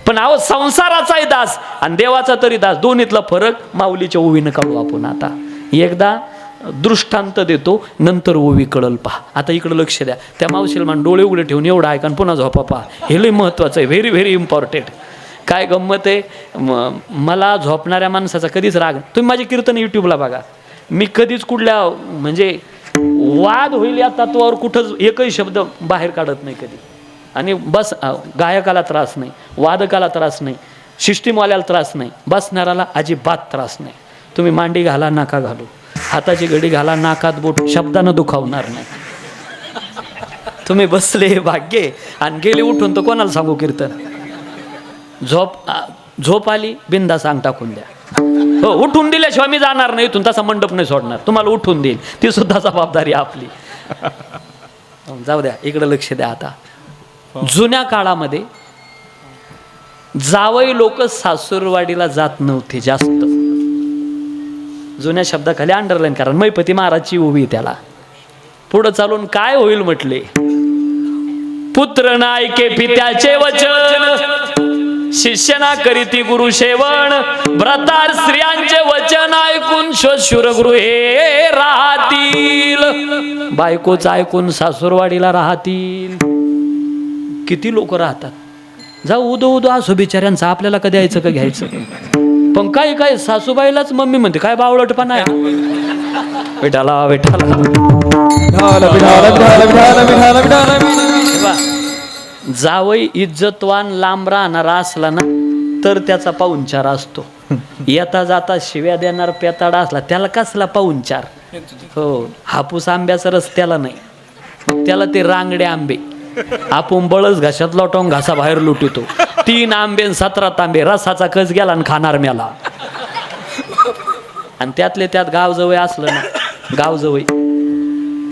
पण अहो संसाराचाही दास आणि देवाचा तरी दास, दोन्हीतला फरक माऊलीच्या ओवीनं काढू आपण. आता एकदा दृष्टांत देतो, नंतर ओवी कळल पहा. आता इकडं लक्ष द्या. त्या मावशीला मान डोळे उघडे ठेवून एवढं ऐका आणि पुन्हा झोपा पहा. हे लय महत्वाचं आहे, व्हेरी व्हेरी इम्पॉर्टंट. काय गंमत आहे, मला झोपणाऱ्या माणसाचा कधीच राग. तुम्ही माझे कीर्तन यूट्यूबला बघा. मी कधीच कुठल्या म्हणजे वाद होईल या तत्वावर कुठंच एकही शब्द बाहेर काढत नाही कधी. आणि बस गायकाला त्रास नाही, वादकाला त्रास नाही, सिस्टीमवाल्याला त्रास नाही, बसणाऱ्याला अजिबात त्रास नाही. तुम्ही मांडी घाला नका घालू, हाताची घडी घाला नाकात बोट, शब्दानं दुखावणार नाही. तुम्ही बसले भाग्ये आणि गेले उठून तर कोणाला सांगू कीर्तन. झोप आली बिंदा सांग टाकून द्या. हो उठून दिल्याशिवाय मी जाणार नाही इथून. तसा मंडप नाही सोडणार, तुम्हाला उठून देईल, ती सुद्धा जबाबदारी आपली. जाऊ द्या, इकडे लक्ष द्या. आता जुन्या काळामध्ये जावई लोक सासूरवाडीला जात नव्हते जास्त. जुन्या शब्दाखाली अंडरलाईन करा, मैपती महाराजची उभी त्याला. पुढं चालून काय होईल म्हटले, पुत्र नायके पित्याचे वचन शिष्यना करीती गुरु सेवण. व्रतार स्त्रियांचे वचन ऐकून श्वशुरगृहे राहतील. बायकोच ऐकून सासूरवाडीला राहतील. किती लोक राहतात. जाऊ उदो उदो असो बिचाऱ्यांचा, आपल्याला कधी यायचं का घ्यायचं. पण काय काय सासूबाईलाच मम्मी म्हणते, काय बावळटपणा आहे. विठाला विठाला जावई इज्जतवान लांब राहणारा असला ना तर त्याचा पाहुणचार असतो. येता जाता शिव्या देणार पेताडा असला त्याला कसला पाहुणचार. हो हापूस आंब्याचा रस त्याला नाही, त्याला ते रांगडे आंबे. आपण बळच घशात लोटवून घासा बाहेर लुटतो. 3 आंबे 17 तांबे, रसाचा कस गेला आणि खाणार मेला. आणि त्यातले त्यात गावजवळ असलं ना, गावजवळ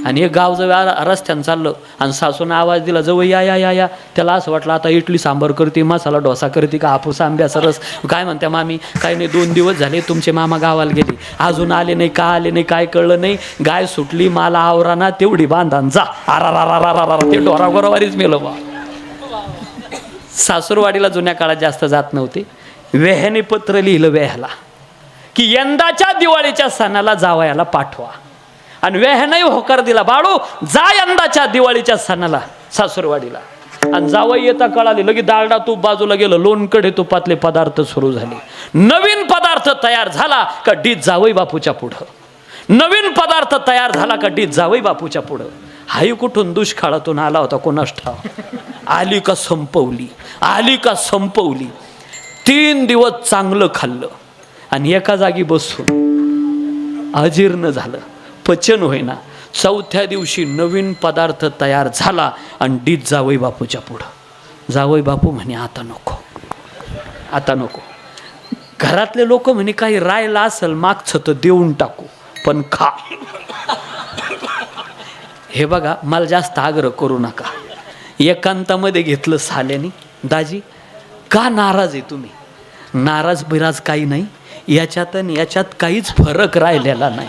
आणि एक गावजवळ रस्त्यानं चाललं आणि सासून आवाज दिला, जवळ या या या या. त्याला असं वाटलं आता इडली सांबर करते, मसाला डोसा करते का हापूस आंब्याचा रस. काय म्हणत्या मामी, काय नाही 2 दिवस झाले तुमचे मामा गावाला गेले, अजून आले नाही, का आले नाही काय कळलं नाही. गाय सुटली मला आवराना, तेवढी बांधान जा. आरा ते डोरागोरावारीच मेलं बा. सासूरवाडीला जुन्या काळात जास्त जात नव्हते. वेह्याने पत्र लिहिलं वेह्याला की यंदाच्या दिवाळीच्या सणाला जावयाला पाठवा. आणि वेह्यानंही होकार दिला, बाळू जा यंदाच्या दिवाळीच्या सणाला सासूरवाडीला. आणि जावई येता कळाले, लगेच डालडा तूप बाजूला गेलं, लोणकडे तुपातले पदार्थ सुरू झाले. नवीन पदार्थ तयार झाला का डीत जावई बापूच्या पुढं. नवीन पदार्थ तयार झाला का डीत जावई बापूच्या पुढं. हाई कुठून दुष्काळातून आला होता कोणास ठाव. आली का संपवली, आली का संपवली. 3 दिवस चांगलं खाल्लं आणि एका जागी बसून अजीर्ण झालं, पचन होईना. चौथ्या दिवशी नवीन पदार्थ तयार झाला आणि डीत जावई बापूच्या पुढं. जावई बापू म्हणे आता नको, आता नको. घरातले लोक म्हणे काही राहिलं असेल मागचं तर देऊन टाकू, पण खा. हे बघा, मला जास्त आग्रह करू नका. एकांतामध्ये घेतलं साल्यानी. दाजी का नाराज आहे तुम्ही? नाराज बिराज काही नाही, याच्यात आणि याच्यात काहीच फरक राहिलेला नाही.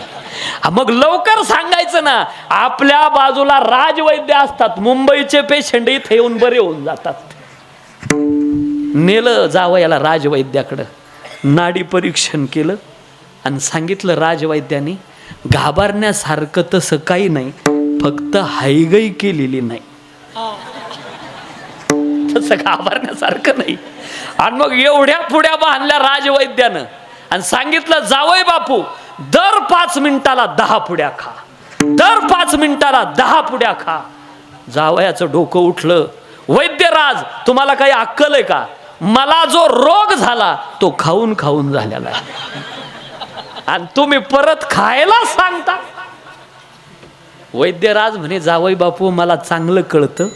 मग लवकर सांगायचं ना. आपल्या बाजूला राजवैद्य असतात, मुंबईचे पेशंट इथे येऊन बरे होऊन जातात. नेलं जावयाला राजवैद्याकडं, नाडी परीक्षण केलं आणि सांगितलं राजवैद्याने घाबरण्यासारखं तसं काही नाही, फक्त हायगई केलेली नाही. तसं घाबरण्यासारखं नाही. आणि मग एवढ्या पुढ्या बांधल्या राजवैद्यानं आणि सांगितलं जावई बापू दर 5 मिनिटाला 10 पुड्या खा, दर 5 मिनिटाला 10 पुड्या खा. जावयाचं डोकं उठलं. वैद्यराज तुम्हाला काही अक्कल आहे का? मला जो रोग झाला तो खाऊन खाऊन झालेला आहे आणि तुम्ही परत खायला सांगता. वैद्यराज म्हणे जावई बापू मला चांगलं कळतं,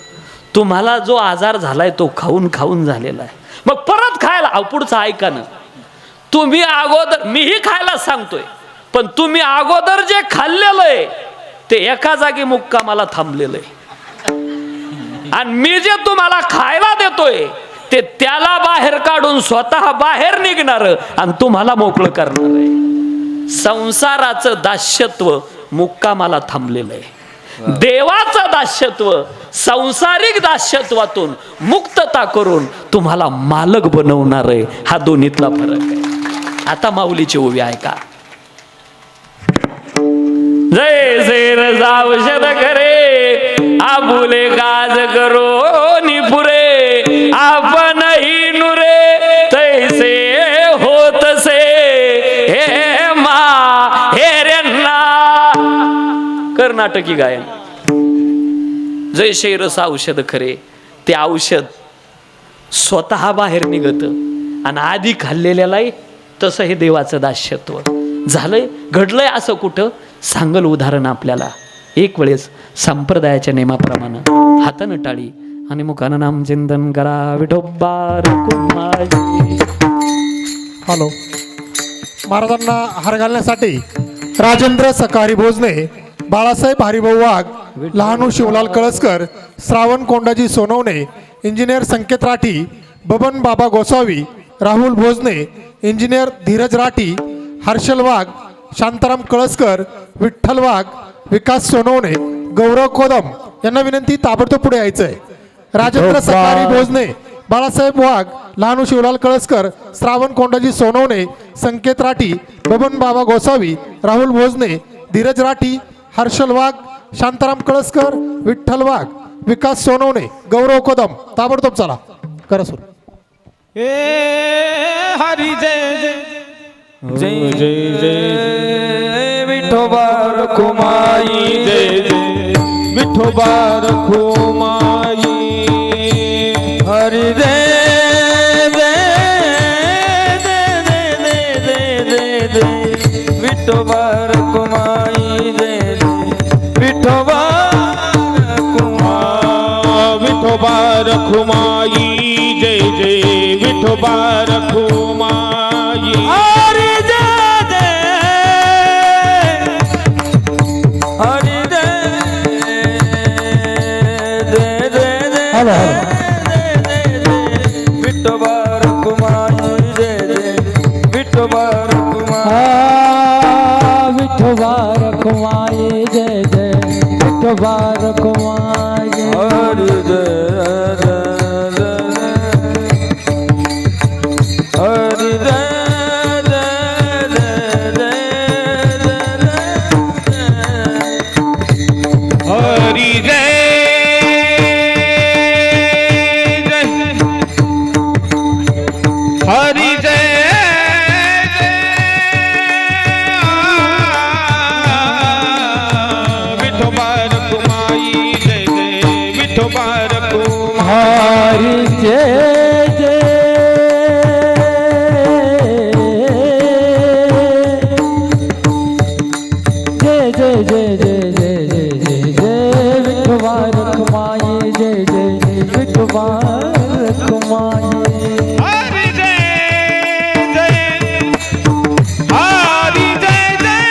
तुम्हाला जो आजार झालाय तो खाऊन खाऊन झालेला आहे, मग परत खायला. पुढचं ऐका ना. तुम्ही अगोदर, मीही खायला सांगतोय, पण तुम्ही अगोदर जे खाल्लेलं आहे ते एका जागी मुक्कामाला थांबलेलं आहे आणि मी जे तुम्हाला खायला देतोय ते त्याला बाहेर काढून स्वतः बाहेर निघणार आणि तुम्हाला मोकळं करणार आहे. संसाराचं दास्यत्व मुक्कामाला थांबलेलं आहे. देवाचं दास्यत्व सांसारिक दास्यत्वातून मुक्तता करून तुम्हाला मालक बनवणार आहे. हा दोन्हीतला फरक आहे. आता माऊलीची ओवी ऐका. जैसे रस औषध करे आपुले काज करो निपुरे, आपण ही नुरे तैसे होतसे हे मा हेऱ्यांना. कर्नाटकी गायन. जैसे रस औषध खरे, ते औषध स्वतः बाहेर निघत आणि आधी खाल्लेल्यालाही तसं हे देवाचं दास्यत्व झालंय. घडलंय असं कुठं? सांगल उदाहरण आपल्याला. एक वेळेस संप्रदायाच्या नियमाप्रमाणे हातानं टाळी आणि मुखानं नाम चिंतन करा. विठोबा रखुमाई. हॅलो. महाराजांना हार घालण्यासाठी राजेंद्र सकारी भोजने, बाळासाहेब हरिभाऊ वाघ, लहानू शिवलाल कळसकर, श्रावण कोंडाजी सोनवणे, इंजिनियर संकेत राठी, बबन बाबा गोसावी, राहुल भोजने, इंजिनियर धीरज राठी, हर्षल वाघ, शांताराम कळसकर, विठ्ठल वाघ, विकास सोनवणे, गौरव कोदम यांना विनंती ताबडतोब पुढे यायचं आहे. राजेंद्र सकारी भोजने, बाळासाहेब वाघ, लहानू शिवलाल कळसकर, श्रावण कोंडाजी सोनवणे, संकेत राठी, बबन बाबा गोसावी, राहुल भोजने, धीरज राठी, हर्षल वाघ, शांताराम कळसकर, विठ्ठल वाघ, विकास सोनवणे, गौरव कोदम. ताबडतोब चला, करा सुरू. हरी जय जय जय जय विठोबा रखुमाई. जय जय विठोबा रखुमाई. हरी जय जय जय जय जय जय विठोबा रखुमाई. जय जय विठोबा विठोबा रखुमाई. जय जय विठोबा रखुमाई. हरी जय जय हरी जय जय जय जय विठोबा रखुमाई. जय जय विठोबा रखुमाई. विठोबा रखुमाई. जय जय विठोबा रखुमाई. हरी जय हरी जय जय हरी जय जय हरी जय विठोबा रखुमाई. जय जय विठोबा रखुमाई. हरी जय जय जय जय जय जय जय जय रखुमाई हरी जय जय हरी जय जय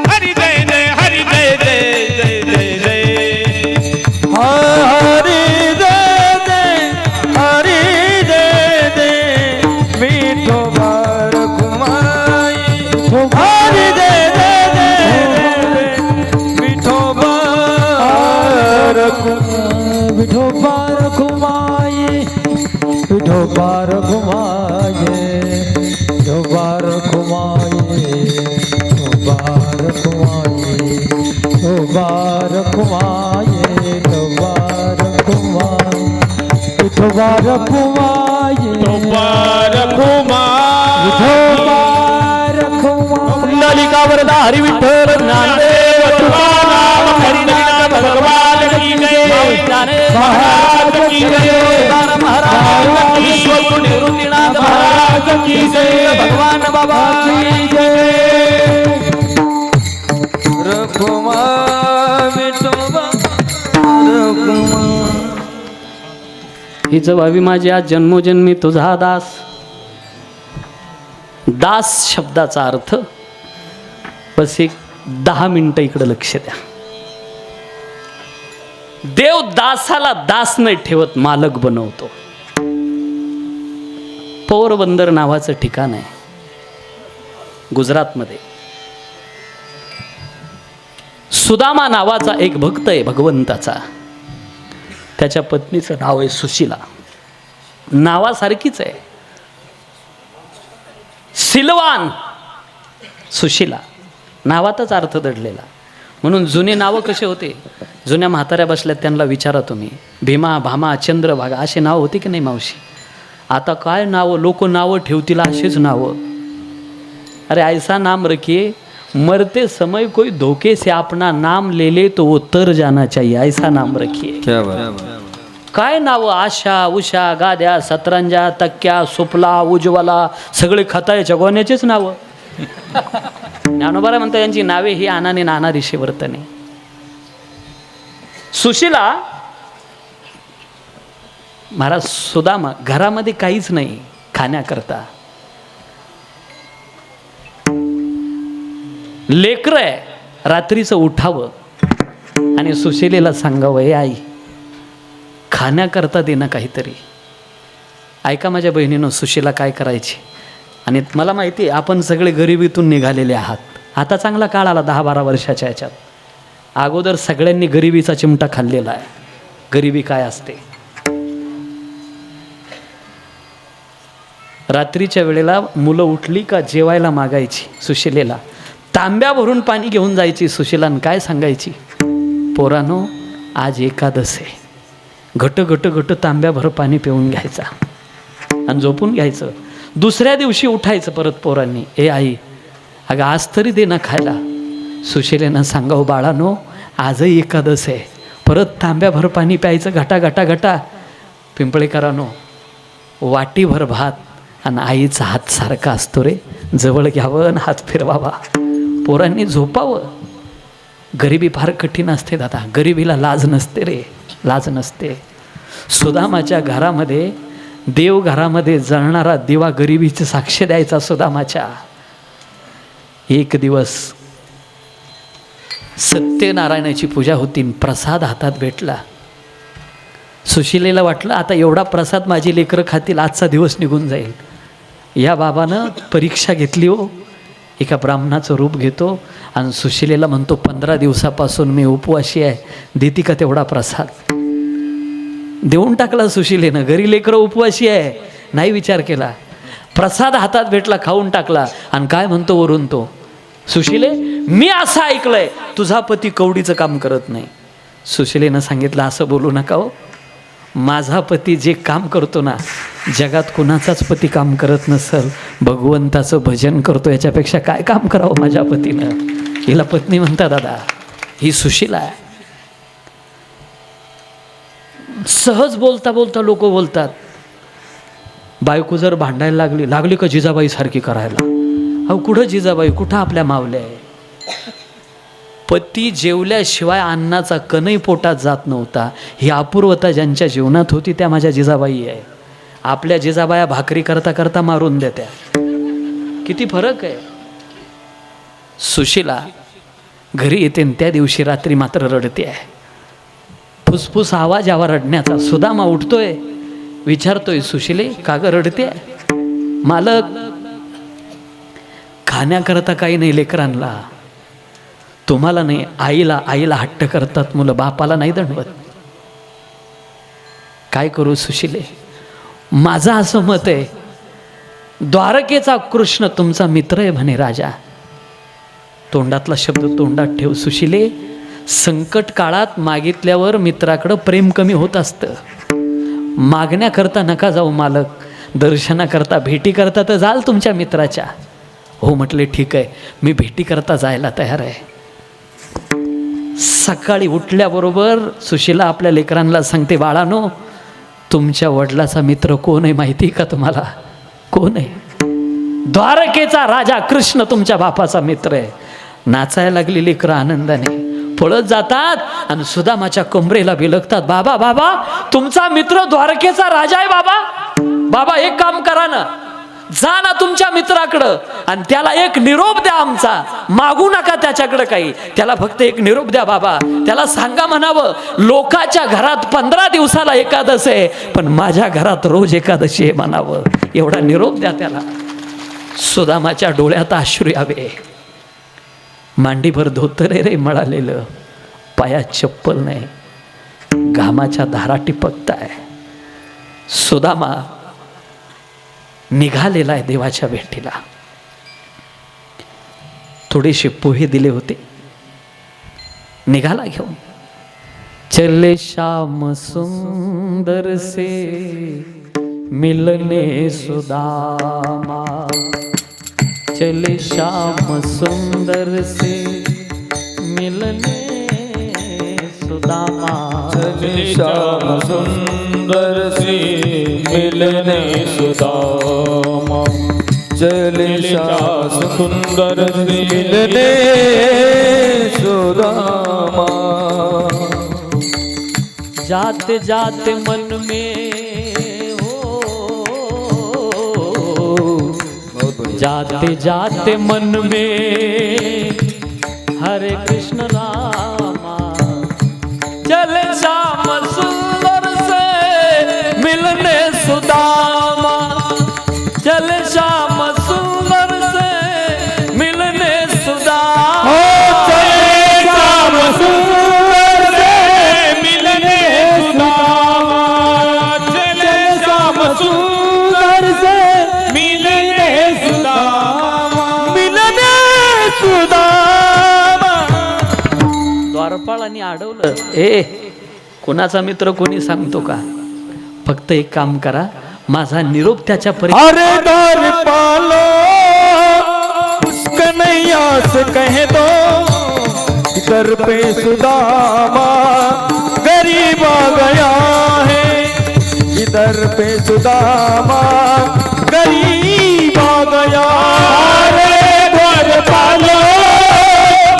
हरी जय जय हरी जय जय जय जय जय हरी जय जय हरी जय जय विठोबा रखुमाई हरी जय जय जय विठोबा विठोबा रखुमाई विठोबा रखुमाई विठोबा रखुमाई विठोबा रखुमाई विठोबा रखुमाई विठोबा रखुमाई विठोबा रखुमाई विठोबा रखुमाई कुंडलिका वरदा हरी विठ्ठल ज्ञानदेव तुकाराम हरिनाम भगवान की जय ज्ञानेश्वर महाराज की जय तुकाराम महाराज की जय निवृत्तीनाथ महाराज की जय भगवान बाबा की जय रखुमा विठोबा रखुमा हिच भावी माझी आज जन्मोजन्मी तुझा दास. दास शब्दाचा अर्थ बस एक 10 मिनिटं इकडे लक्ष द्या. देव दासाला दास नाही ठेवत, मालक बनवतो. पोरबंदर नावाचं ठिकाण आहे गुजरातमध्ये. सुदामा नावाचा एक भक्त आहे भगवंताचा. त्याच्या पत्नीचं नाव आहे सुशीला. नावासारखीच आहे, सिलवान सुशीला, नावातच अर्थ दडलेला. म्हणून जुने नावं कसे होते, जुन्या म्हाताऱ्या बसल्यात त्यांना विचारा तुम्ही, भीमा भामा चंद्रभागा असे नाव होते की नाही मावशी? आता काय नावं लोक नावं ठेवतील, असेच नावं. अरे ऐसा नाम रखिए मरते समय कोई धोखे से अपना नाम ले ले तो वो तर जाना चाहिए, ऐसा नाम रखिए. क्या बात. काय नावं, आशा उषा गाद्या सतरंजा तक्क्या सुपला उज्ज्वला सगळे खतायच्या गोण्याचेच नावं. ज्ञानोबा म्हणतात यांची नावे ही आनाने नाना ऋषी वर्तने. सुशीला महाराज सुदामा घरामध्ये काहीच नाही खाण्याकरता. लेकर आहे, रात्रीचं उठावं आणि सुशीलेला सांगावं, हे आई खाण्याकरता देणं काहीतरी. ऐका माझ्या बहिणीनं सुशीला काय करायची. आणि मला माहिती आहे आपण सगळे गरिबीतून निघालेले आहात. आता चांगला काळ आला 10-12 वर्षाच्या ह्याच्यात. अगोदर सगळ्यांनी गरिबीचा चिमटा खाल्लेला आहे. गरिबी काय असते. रात्रीच्या वेळेला मुलं उठली का जेवायला मागायची सुशीलेला. तांब्या भरून पाणी घेऊन जायची सुशीलान. काय सांगायची, पोरानो आज एकादश आहे. घट घट घट तांब्याभर पाणी पिऊन घ्यायचा आणि झोपून घ्यायचं. दुसऱ्या दिवशी उठायचं परत पोरांनी, ए आई अगं आज तरी दे ना खायला. सुशीलेनं सांगावं, बाळानो आजही एकादश आहे. परत तांब्याभर पाणी प्यायचं घटा घटा घटा. पिंपळेकरांनो वाटीभर भात आणि आईचा हात सारखा असतो रे, जवळ घ्यावं आणि हात फिरवावा. पोरांनी झोपावं. गरिबी फार कठीण असते दादा, गरिबीला लाज नसते रे, लाज नसते. सुदामाच्या घरामध्ये देव घरामध्ये जळणारा दिवा गरिबीची साक्ष द्यायचा सुदामाच्या. एक दिवस सत्यनारायणाची पूजा होती, प्रसाद हातात भेटला. सुशीलेला वाटलं आता एवढा प्रसाद माझी लेकरं खातील, आजचा दिवस निघून जाईल. या बाबानं परीक्षा घेतली हो. एका ब्राह्मणाचं रूप घेतो आणि सुशीलेला म्हणतो 15 दिवसापासून मी उपवासी आहे, देती का तेवढा प्रसाद. देऊन टाकला सुशीलेनं. घरी लेकरं उपवासी आहे, नाही विचार केला. प्रसाद हातात भेटला, खाऊन टाकला. आणि काय म्हणतो वरून तो, सुशीले मी असं ऐकलंय तुझा पती कवडीचं काम करत नाही. सुशीलेनं सांगितलं असं बोलू नका हो, माझा पती जे काम करतो ना, जगात कुणाचाच पती काम करत नसल. भगवंताचं भजन करतो, याच्यापेक्षा काय काम करावं माझ्या पतीनं. हिला पत्नी म्हणतात दादा, ही सुशीला आहे. सहज बोलता बोलता लोक बोलतात, बायको जर भांडायला लागली का जिजाबाई सारखी करायला. अहो कुठं जिजाबाई, कुठं आपल्या मावल्या आहे. पती जेवल्याशिवाय अन्नाचा कणही पोटात जात नव्हता. ही अपूर्वता ज्यांच्या जीवनात होती त्या माझ्या जिजाबाई आहे. आपल्या जिजाबाया भाकरी करता करता मारून देत्या. किती फरक आहे. सुशीला घरी येते आणि त्या दिवशी रात्री मात्र रडते आहे. फुसफुस आवाज यावा रडण्याचा. सुदामा उठतोय, विचारतोय सुशीले का ग रडते? मालक, खाण्याकरता काही नाही लेकरांना, तुम्हाला नाही आईला. आईला हट्ट करतात मुलं, बापाला नाही दंडवत. काय करू सुशीले? माझं असं मत आहे, द्वारकेचा कृष्ण तुमचा मित्र आहे म्हणे राजा. तोंडातला शब्द तोंडात ठेव सुशीले. संकट काळात मागितल्यावर मित्राकडं प्रेम कमी होत असतं. मागण्याकरता नका जाऊ मालक, दर्शनाकरता भेटी करता तर जाल तुमच्या मित्राच्या. हो म्हटले ठीक आहे, मी भेटी करता जायला तयार आहे. सकाळी उठल्याबरोबर सुशीला आपल्या लेकरांना सांगते, बाळानो तुमच्या वडिलाचा मित्र कोण आहे माहिती का तुम्हाला? कोण आहे? द्वारकेचा राजा कृष्ण तुमच्या बापाचा मित्र आहे. नाचायला लागली लेकरं आनंदाने पळत जातात आणि सुदामाच्या कमरेला बिलगतात. बाबा बाबा, तुमचा मित्र द्वारकेचा राजा आहे बाबा. बाबा एक काम करा ना, जा ना तुमच्या मित्राकडं आणि त्याला एक निरोप द्या आमचा. मागू नका त्याच्याकडं काही, त्याला फक्त एक निरोप द्या बाबा. त्याला सांगा म्हणावं, लोकाच्या घरात 15 दिवसाला एकादश आहे, पण माझ्या घरात रोज एकादशी आहे म्हणावं. एवढा निरोप द्या त्याला. सुदामाच्या डोळ्यात अश्रू यावे. मांडीभर धोतर रे मळालेलं, पायात चप्पल नाही, घामाच्या धारा टिपकताय. सुदामा निघालेला आहे देवाच्या भेटीला. थोडेसे पोहे दिले होते, निघाला घेऊन. चले श्याम सुंदर से मिलने सुदामा, चले श्याम सुंदर से मिलने सुदामा, चले श्याम सुंदर से मिलने सुदामा, चले श्याम सुंदर से मिलने सुदामा. जाते जाते मन में जाते जाते मन में हरे कृष्ण रामा, चले श्याम सुंदर से मिलने सुदामा, चले श्याम सुंदर से मिलने सुदामा, चले श्याम सुंदर से मिलने सुदामा, चले श्याम सुंदर से मिलने सुदामा, मिलने सुदामा. द्वारपाळाने अडवलं, ए कोणाचा मित्र कोणी सांगतो का? फक्त एक काम करा, माझा निरोप त्याच्या अरे द्वारपालो उस कन्हैया से कह दो, इधर पे सुदामा गरीब आ गया है, इधर पे सुदामा गरीब आ गया. अरे द्वारपालो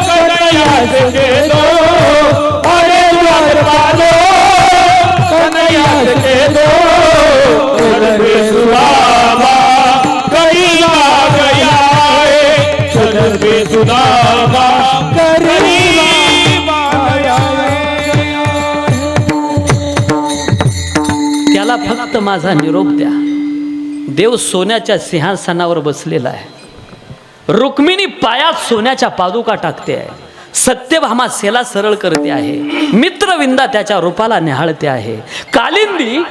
कन्हैया से कह दो, अरे द्वारपालो कन्हैया से कह दो, इधर पे सुदामा गरीब आ गया है, इधर पे सुदामा गरीब आ गया है. त्याला फक्त माझा निरोप द्या. देव सोन्याच्या सिंहासनावर बसलेला आहे. रुक्मिणी पायात सोन्याच्या पादुका टाकते आहे. सत्यभामा सेला सरळ करते आहे. मित्रविंदा त्याच्या रूपाला निहाळते आहे. कालिंदी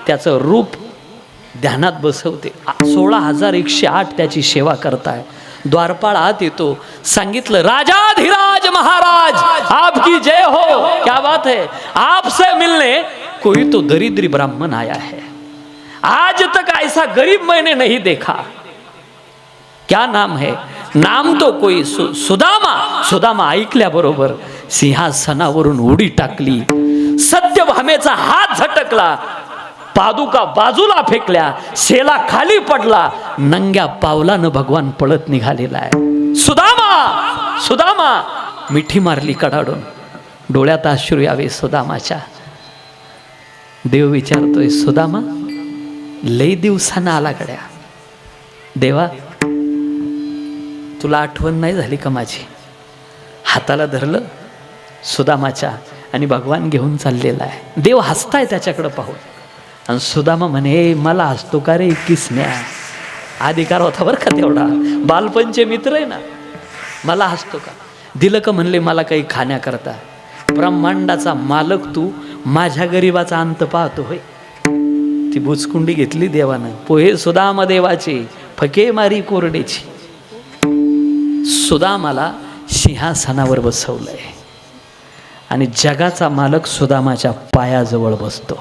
त्याचं रूप ध्यानात बसवते. 16,108 त्याची सेवा करताय. द्वारपाळ आत येतो. सांगितलं, राजाधिराज महाराज आपकी जय हो. क्या बात है, आपसे मिलने कोई तो दरिद्री ब्राह्मण आया है. आज तक ऐसा गरीब मैंने नहीं देखा. क्या नाम है? नाम तो कोई सुदामा. सुदामा ऐकल्याबरोबर सिंहासनावरून उडी टाकली. सत्यभामेचा हात झटकला. पादुका बाजूला फेकल्या. शेला खाली पडला. नंग्या पावलानं भगवान पळत निघालेला आहे. सुदामा, सुदामा, मिठी मारली कडाडून, डोळ्यात अश्रू यावे सुदामाच्या. देव विचारतोय, सुदामा लई दिवसानं आला गड्या. देवा तुला आठवण नाही झाली का माझी? हाताला धरलं सुदामाच्या आणि भगवान घेऊन चाललेला आहे. देव हसताय त्याच्याकडं पाहून. आणि सुदामा म्हणे, मला हसतो का रे किसन्या? अधिकार होता बरं का तेवढा, बालपणचे मित्र आहे ना. मला हसतो का? दिलं का म्हणले मला काही खाण्याकरता? ब्रह्मांडाचा मालक तू, माझ्या गरीबाचा अंत पाहतो होय. ती बुचकुंडी घेतली देवानं. पोहे सुदामा देवाचे, फके मारी कोरडेची. सुदामाला सिंहासनावर बसवलंय आणि जगाचा मालक सुदामाच्या पायाजवळ बसतो.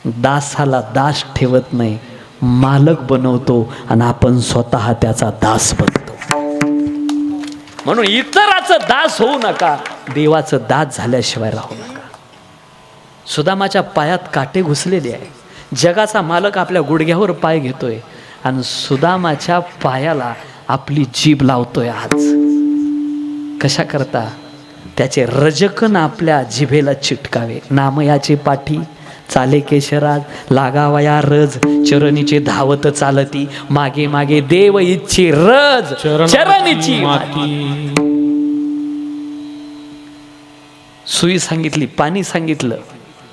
दासाला दास ठेवत नाही, मालक बनवतो आणि आपण स्वतः त्याचा दास बनतो. म्हणून इतराचं दास होऊ नका, देवाचं दास झाल्याशिवाय राहू नका. सुदामाच्या पायात काटे घुसलेले आहे. जगाचा मालक आपल्या गुडघ्यावर पाय घेतोय आणि सुदामाच्या पायाला आपली जीभ लावतोय. आज कशा करता? त्याचे रजकन आपल्या जिभेला चिटकावे. नामयाचे पाठी चाले केशराज, लागावया रज, चरणीचे धावत चालती, मागे मागे देव इच्छे रज, चरणीची माती. सुई सांगितली, पाणी सांगितलं,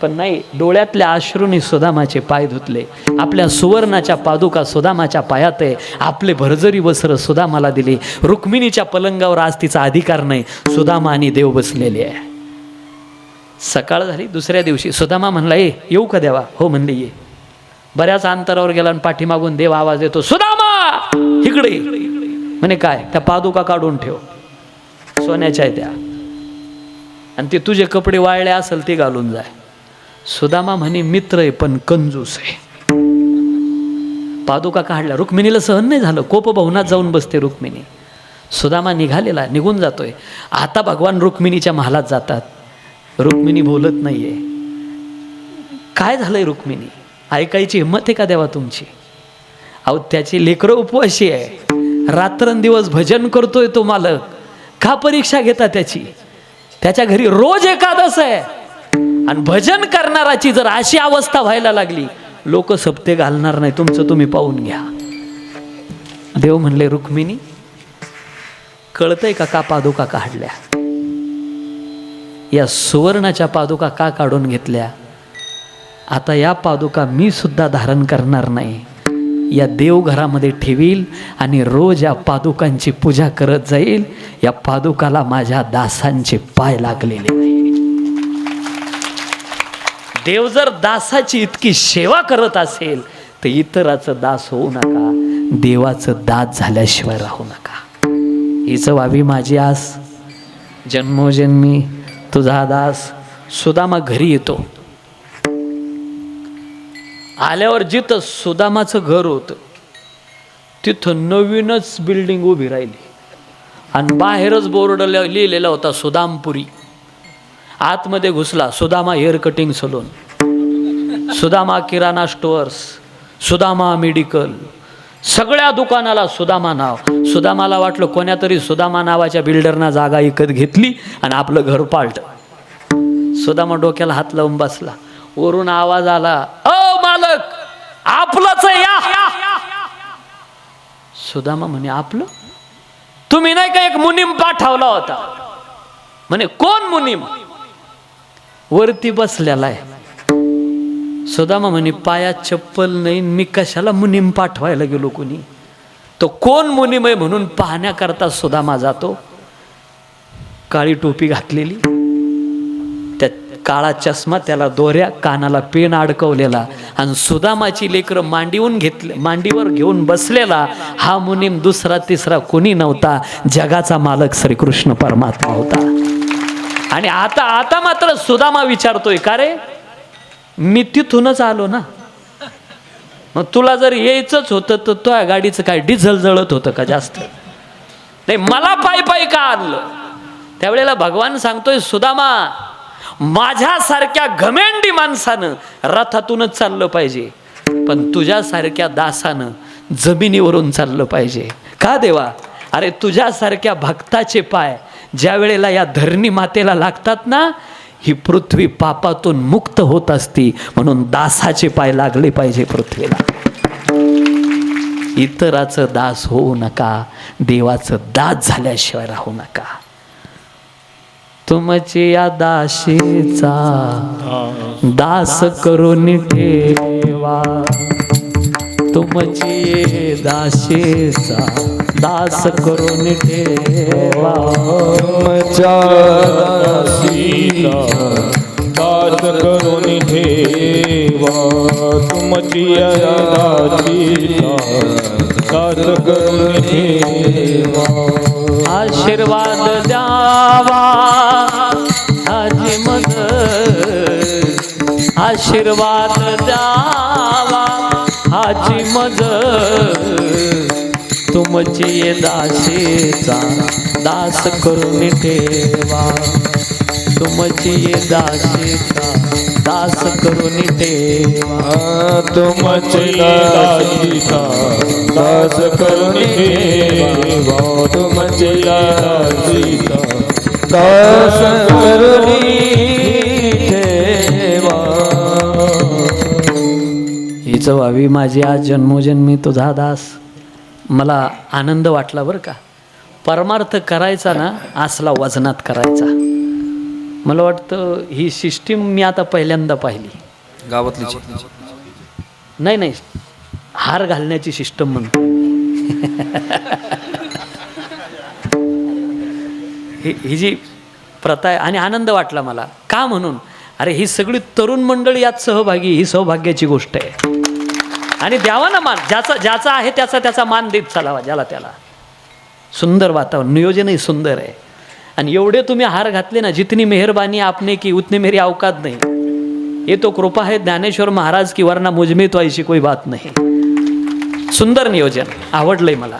पण नाही, डोळ्यातल्या अश्रूंनी सुदामाचे पाय धुतले. आपल्या सुवर्णाच्या पादुका सुदामाच्या पायात आहे. आपले भरजरी वस्त्र सुदामाला दिले. रुक्मिणीच्या पलंगावर आज तिचा अधिकार नाही, सुदामा आणि देव बसलेले आहे. सकाळ झाली. दुसऱ्या दिवशी सुदामा म्हणला, येऊ का देवा? हो म्हणले, ये. बऱ्याच अंतरावर गेला आणि पाठीमागून देव आवाज देतो, सुदामा इकडे. म्हणे काय? त्या पादुका काढून ठेव, सोन्याच्या आहे त्या, आणि ते तुझे कपडे वाळले असेल ते घालून जाय. सुदामा म्हणे, मित्र आहे पण कंजूस आहे. पादुका काढल्या. रुक्मिणीला सहन नाही झालं, कोप भवनात जाऊन बसते रुक्मिणी. सुदामा निघालेला, निघून जातोय. आता भगवान रुक्मिणीच्या महालात जातात. रुक्मिणी बोलत नाहीये. काय झालंय रुक्मिणी? ऐकायची हिंमत आहे का देवा तुमची? अहो त्याची लेकरं उपवाशी आहे, रात्रंदिवस भजन करतोय तो मालक. का परीक्षा घेता त्याची? त्याच्या घरी रोज एकादश आहे आणि भजन करणाराची जर अशी अवस्था व्हायला लागली, लोक सप्ते घालणार नाही. तुमचं तुम्ही पाहून घ्या. देव म्हणले, रुक्मिणी कळतंय का पादुका काढल्या? या सुवर्णाच्या पादुका का काढून घेतल्या? आता या पादुका मी सुद्धा धारण करणार नाही, या देवघरामध्ये ठेवील आणि रोज या पादुकांची पूजा करत जाईल. या पादुकाला माझ्या दासांचे पाय लागलेले नाही. देव जर दासाची इतकी सेवा करत असेल तर इतराचं दास होऊ नका, देवाचं दास झाल्याशिवाय राहू नका. हीच व्हावी माझी आस. जन्मोजन्मी तुझा दास. सुदामा घरी येतो. आल्यावर जिथं सुदामाचं घर होतं तिथं नवीनच बिल्डिंग उभी राहिली आणि बाहेरच बोर्ड लिहिलेला होता सुदामपुरी. आतमध्ये घुसला, Sudama hair cutting salon, Sudama किराणा स्टोअर्स, सुदामा मेडिकल. सगळ्या दुकानाला सुदामा नाव. सुदामाला वाटलं कोण्या तरी सुदामा नावाच्या बिल्डरना जागा विकत घेतली आणि आपलं घर पाळलं. सुदामा डोक्याला हात लावून बसला. वरून आवाज आला, ओ मालक आपलंच आहे या. सुदामा म्हणे, आपलं? तुम्ही नाही का एक मुनीम पाठवला होता? म्हणे, कोण मुनीम? वरती बसलेला आहे. सुदामा म्हणे, पायात चप्पल नाही, मी कशाला मुनीम पाठवायला गेलो? कोणी तो कोण मुनीम आहे म्हणून पाहण्याकरता सुदामा जातो. काळी टोपी घातलेली, त्या काळा चष्मा, त्याला दोऱ्या, कानाला पेन अडकवलेला आणि सुदामाची लेकरं मांडीवर घेऊन बसलेला. हा मुनीम दुसरा तिसरा कोणी नव्हता, जगाचा मालक श्रीकृष्ण परमात्मा होता. आणि आता मात्र सुदामा विचारतोय, का रे मी तिथूनच आलो ना, मग तुला जर यायचंच होतं तर तो गाडीचं काय डिझेल जळत होतं का जास्त? नाही, मला पायी का आणलं? त्यावेळेला भगवान सांगतोय, सुदामा माझ्यासारख्या घमेंडी माणसानं रथातूनच चाललं पाहिजे, पण तुझ्यासारख्या दासानं जमिनीवरून चाललं पाहिजे. का देवा? अरे तुझ्यासारख्या भक्ताचे पाय ज्या वेळेला या धरणी मातेला लागतात ना, ही पृथ्वी पापातून मुक्त होत असती. म्हणून दासाचे पाय लागले पाहिजे पृथ्वीला. इतराचं दास होऊ नका, देवाचं दास झाल्याशिवाय राहू नका. तुमची या दासीचा दास करून ठेवा, तुमची दासीचा दास करून ठेवा. तुमच्या दासीचा दास करून ठेवा, तुमची दासीचा दास करून ठेवा. आशीर्वाद द्यावा हाजी मग, आशीर्वाद द्यावा हाजी मज. तुमची दासीचा दास करून ठेवा, तुमची दासीचा दास करून ठेवा. तुमची दासीचा दास करून ठेवा, तुमची दासीचा दास करून ठेवा. हीच व्हावी माझी आज जन्मोजन्मी तुझा दास. मला आनंद वाटला बरं का. परमार्थ करायचा ना असला वजनात करायचा. मला वाटतं ही सिस्टीम मी आता पहिल्यांदा पाहिली गावातली. नाही नाही, हार घालण्याची सिस्टम म्हणतो. ही जी प्रथा आहे आणि आनंद वाटला मला. का म्हणून, अरे ही सगळी तरुण मंडळी यात सहभागी, ही सौभाग्याची गोष्ट आहे. आणि द्यावा ना मान, ज्याचा आहे त्याचा मान देत चालावा, ज्याला त्याला. सुंदर वातावरण, नियोजनही सुंदर आहे. आणि एवढे तुम्ही हार घातले ना, जितनी मेहरबानी आपने की उतनी मेरी औकात नहीं. ये तो कृपा है ज्ञानेश्वर महाराज की, वरना मुझमें तो ऐसी कोई बात नहीं. सुंदर नियोजन, आवडलंय मला.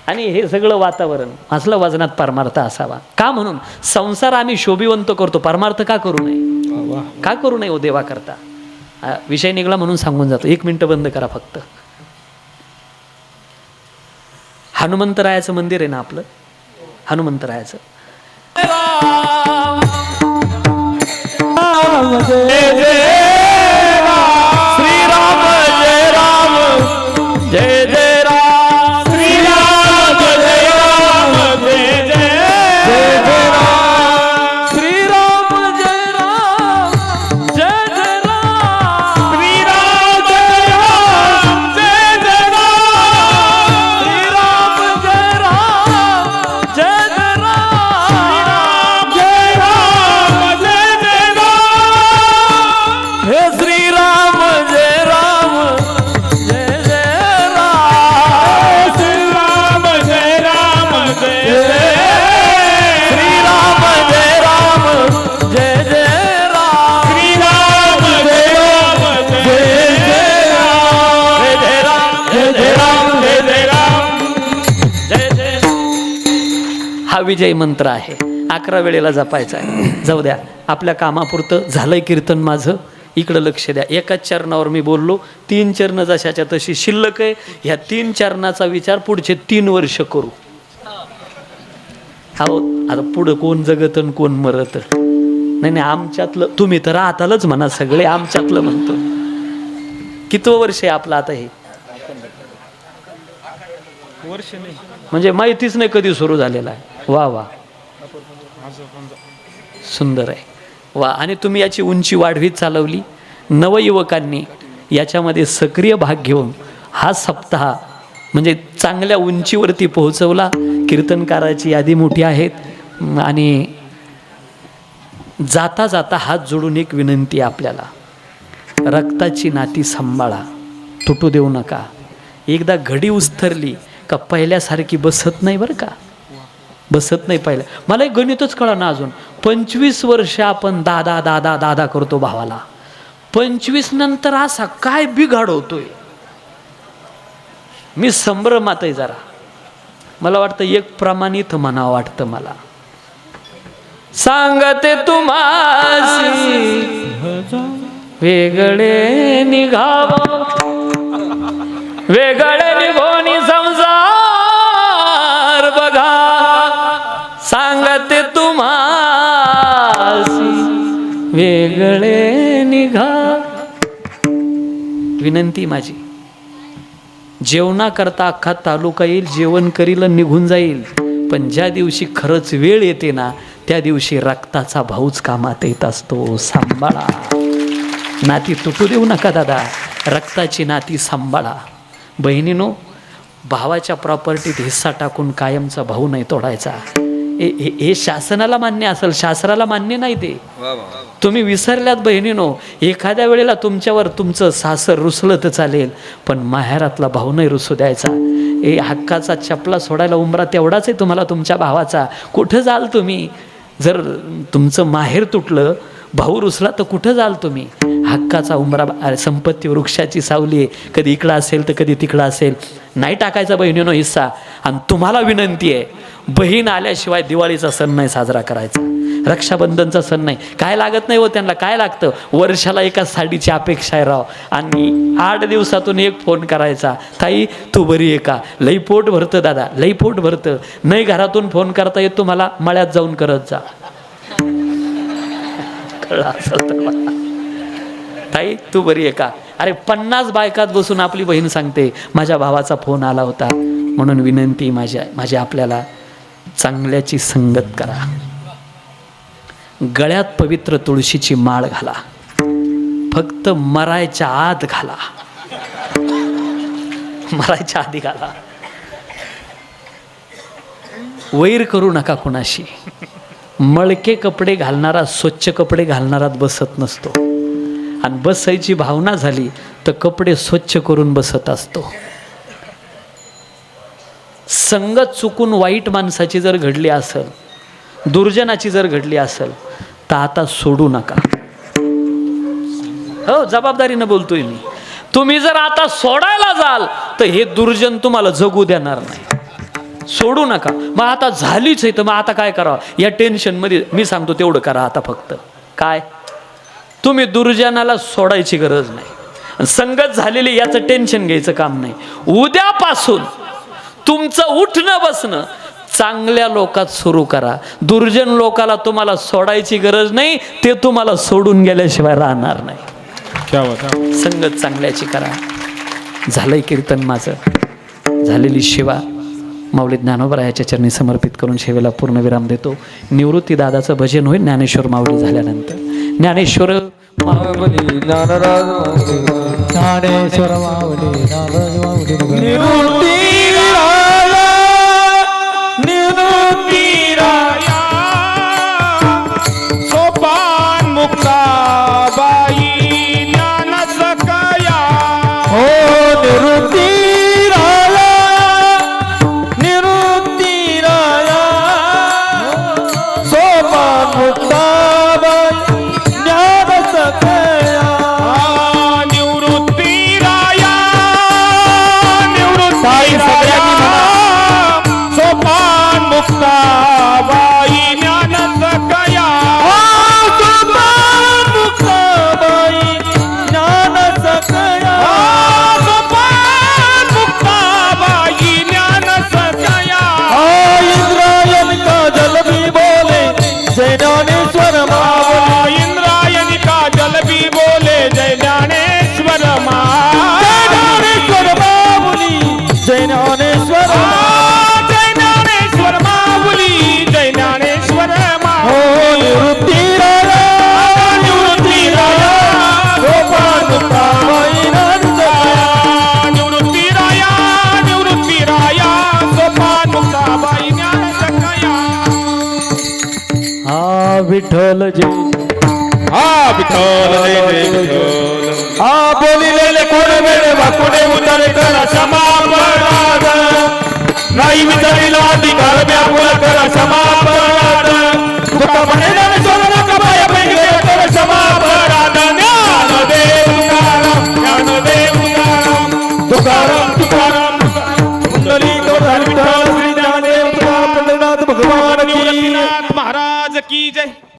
आणि हे सगळं वातावरण असलं वजनात परमार्थ असावा. का म्हणून, संसार आम्ही शोभिवंत करतो, परमार्थ का करू नये? का करू नये हो देवा करता? विषय निघाला म्हणून सांगून जातो. 1 मिनिट बंद करा फक्त. हनुमंतरायाचं मंदिर आहे ना आपलं, हनुमंतरायाचं. श्रीराम जय राम जय जय राम. श्रीराम जय राम जय जय जय राम. श्रीराम जय राम जय जय राम. श्रीराम जय राम जय जय राम. श्रीराम जय राम जय जय राम. जय राम जय जय राम. हे श्रीराम जय राम जय जय राम. श्रीराम जय राम जय जय. श्रीराम जय राम जय जय राम. श्रीराम जय राम जय जय राम. जय जय राम जय जय राम जय जय राम. जय जय. हा विजय मंत्र आहे. 11 वेळेला जपायचा आहे. जाऊ द्या, आपल्या कामापुरतं झालंय कीर्तन माझं. इकडं लक्ष द्या. एकाच चरणावर मी बोललो, 3 चरण जशाच्या तशी शिल्लक आहे. ह्या 3 चरणाचा विचार पुढचे 3 वर्ष करू. हो, आता पुढं कोण जगत आणि कोण मरत. नाही आमच्यातलं, तुम्ही तर आतालच म्हणा, सगळे आमच्यातलं म्हणतो. कितवं वर्ष आहे आपलं आता हे? वर्ष नाही म्हणजे माहितीच नाही कधी सुरू झालेला आहे. वा वा, सुंदर आहे. वा. आणि तुम्ही याची उंची वाढवीत चालवली. नवयुवकांनी याच्यामध्ये सक्रिय भाग घेऊन हा सप्ताह म्हणजे चांगल्या उंचीवरती पोहोचवला. कीर्तनकाराची यादी मोठी आहेत. आणि जाता जाता हात जोडून एक विनंती आपल्याला, रक्ताची नाती सांभाळा, तुटू देऊ नका. एकदा घडी उस्तरली का पहिल्यासारखी बसत नाही बरं का, बसत नाही. पहिल्या मला एक गणितच कळा ना अजून. 25 वर्ष आपण दादा दादा दादा करतो भावाला, 25 नंतर असा काय बिघाड होतोय. मी संभ्रमात आहे जरा. मला वाटतं एक प्रमाणित म्हणावं वाटतं मला. सांगते तुम्हासी वेगळे निघाव, वेगळे निघोनी संसार बघा. सांगते वेगळे निघा. विनंती माझी, जेवणाकरता अख्खा तालुका येईल, जेवण करील आणि निघून जाईल, पण ज्या दिवशी खरंच वेळ येते ना त्या दिवशी रक्ताचा भाऊच कामात येत असतो. सांभाळा, नाती तुटू देऊ नका दादा, रक्ताची नाती सांभाळा. बहिणीनो, भावाच्या प्रॉपर्टीत हिस्सा टाकून कायमचा भाऊ नाही तोडायचा. हे शासनाला मान्य असेल, शास्त्राला मान्य नाही ते. तुम्ही विसरल्यात बहिणीनो. एखाद्या वेळेला तुमच्यावर तुमचं सासर रुसलं तर चालेल, पण माहेरातला भाऊ नाही रुसू द्यायचा. हक्काचा चपला सोडायला उंबरा तेवढाच आहे तुम्हाला तुमच्या भावाचा. कुठं जाल तुम्ही? जर तुमचं माहेर तुटलं, भाऊ रुसला तर कुठं जाल तुम्ही? हक्काचा उंबरा, संपत्ती वृक्षाची सावली आहे, कधी इकडं असेल तर कधी तिकडं असेल. नाही टाकायचा बहिणीनो हिस्सा. आणि तुम्हाला विनंती आहे, बहीण आल्याशिवाय दिवाळीचा सण नाही साजरा करायचा, रक्षाबंधनचा सण नाही. काय लागत नाही हो त्यांना, काय लागतं? वर्षाला एका साडीची अपेक्षा आहे राव, आणि 8 दिवसातून एक फोन करायचा, ताई तू बरी आहे का? लई पोट भरतं दादा, लई पोट भरतं. नाही घरातून फोन करता येत तुम्हाला, मळ्यात जाऊन करत जा. कळलं असेल तर मला. ताई तू बरी आहे का? अरे 50 बायकात बसून आपली बहीण सांगते माझ्या भावाचा फोन आला होता. म्हणून विनंती माझी आपल्याला, चांगल्याची संगत करा, गळ्यात पवित्र तुळशीची माळ घाला, फक्त मरायच्या आत घाला, मरायच्या आधी घाला. वैर करू नका कुणाशी. मळके कपडे घालणारा स्वच्छ कपडे घालणारात बसत नसतो, आणि बसायची भावना झाली तर कपडे स्वच्छ करून बसत असतो. संगत चुकून वाईट माणसाची जर घडली असेल, दुर्जनाची जर घडली असेल, तर आता सोडू नका. हो, जबाबदारीनं बोलतोय मी. तुम्ही जर आता सोडायला जाल तर हे दुर्जन तुम्हाला जगू देणार नाही. सोडू नका. मग आता झालीच आहे तर मग आता काय करावं? या टेन्शनमध्ये मी सांगतो तेवढं करा आता फक्त. काय? तुम्ही दुर्जनाला सोडायची गरज नाही, संगत झालेली याचं टेन्शन घ्यायचं काम नाही. उद्यापासून तुमचं उठणं बसणं चांगल्या लोकात सुरू करा. दुर्जन लोकाला तुम्हाला सोडायची गरज नाही, ते तुम्हाला सोडून गेल्याशिवाय राहणार नाही. संगत चांगल्याची करा. झालंय कीर्तन माझं, झालेली शिवा माऊली ज्ञानोबरायाच्या चरणी समर्पित करून शेवेला पूर्णविराम देतो. निवृत्ती दादाचं भजन होईल ज्ञानेश्वर माऊली झाल्यानंतर. ज्ञानेश्वर माऊली ज्ञानराज माऊली, ज्ञानेश्वर माऊली, नारद माऊली. निवृत्ती राया, निवृत्ती राया, सोपान मुक्ताबाई ज्ञान सकया. हो निवृत्ती राया, निवृत्ती राया, सोपान मुक्ताबाई ज्ञान सकया. निवृत्ती राया, निवृत्ती ताई सगळ्यांनी राया, सोपान मुक्ताबाई ज्ञान सकया. सोपान मुक्ताबाई ज्ञान सकया. सोपान मुक्ताबाई ज्ञान सकया. इंद्रायण का जल भी बोले जय ज्ञानेश्वर माऊली. इंद्रायणी का जल भी बोले जय ज्ञानेश्वर जय ज्ञानेश्वर माऊली, जय ज्ञानेश्वर. जय ज्ञानेश्वर माऊली, जय ज्ञानेश्वर हो निवृत्ती राया, निवृत्ती राया, सोपान मुक्ताबाई ज्ञान सकया. निवृत्ती राया, निवृत्ती राया, सोपान मुक्ताबाई ज्ञान सकया. हा विठ्ठल जय हा विठ्ठल जय जय विठ्ठल. हा बोलिलेले कोण वेळे वाकुडे उतारे करा समापनाद नाही विचारिला अधिकार व्याकुळ कर समापनाद. तुका म्हणे ज्ञानेश्वर नका पाय पैगे कर समापनाद. ज्ञानदेव तुकाराम, ज्ञानदेव तुकाराम, तुकाराम तुकाराम. पुंडलिक विठ्ठल श्री ज्ञानदेव तुका पंढरीनाथ भगवान की. निवृत्तीनाथ महाराज की जय.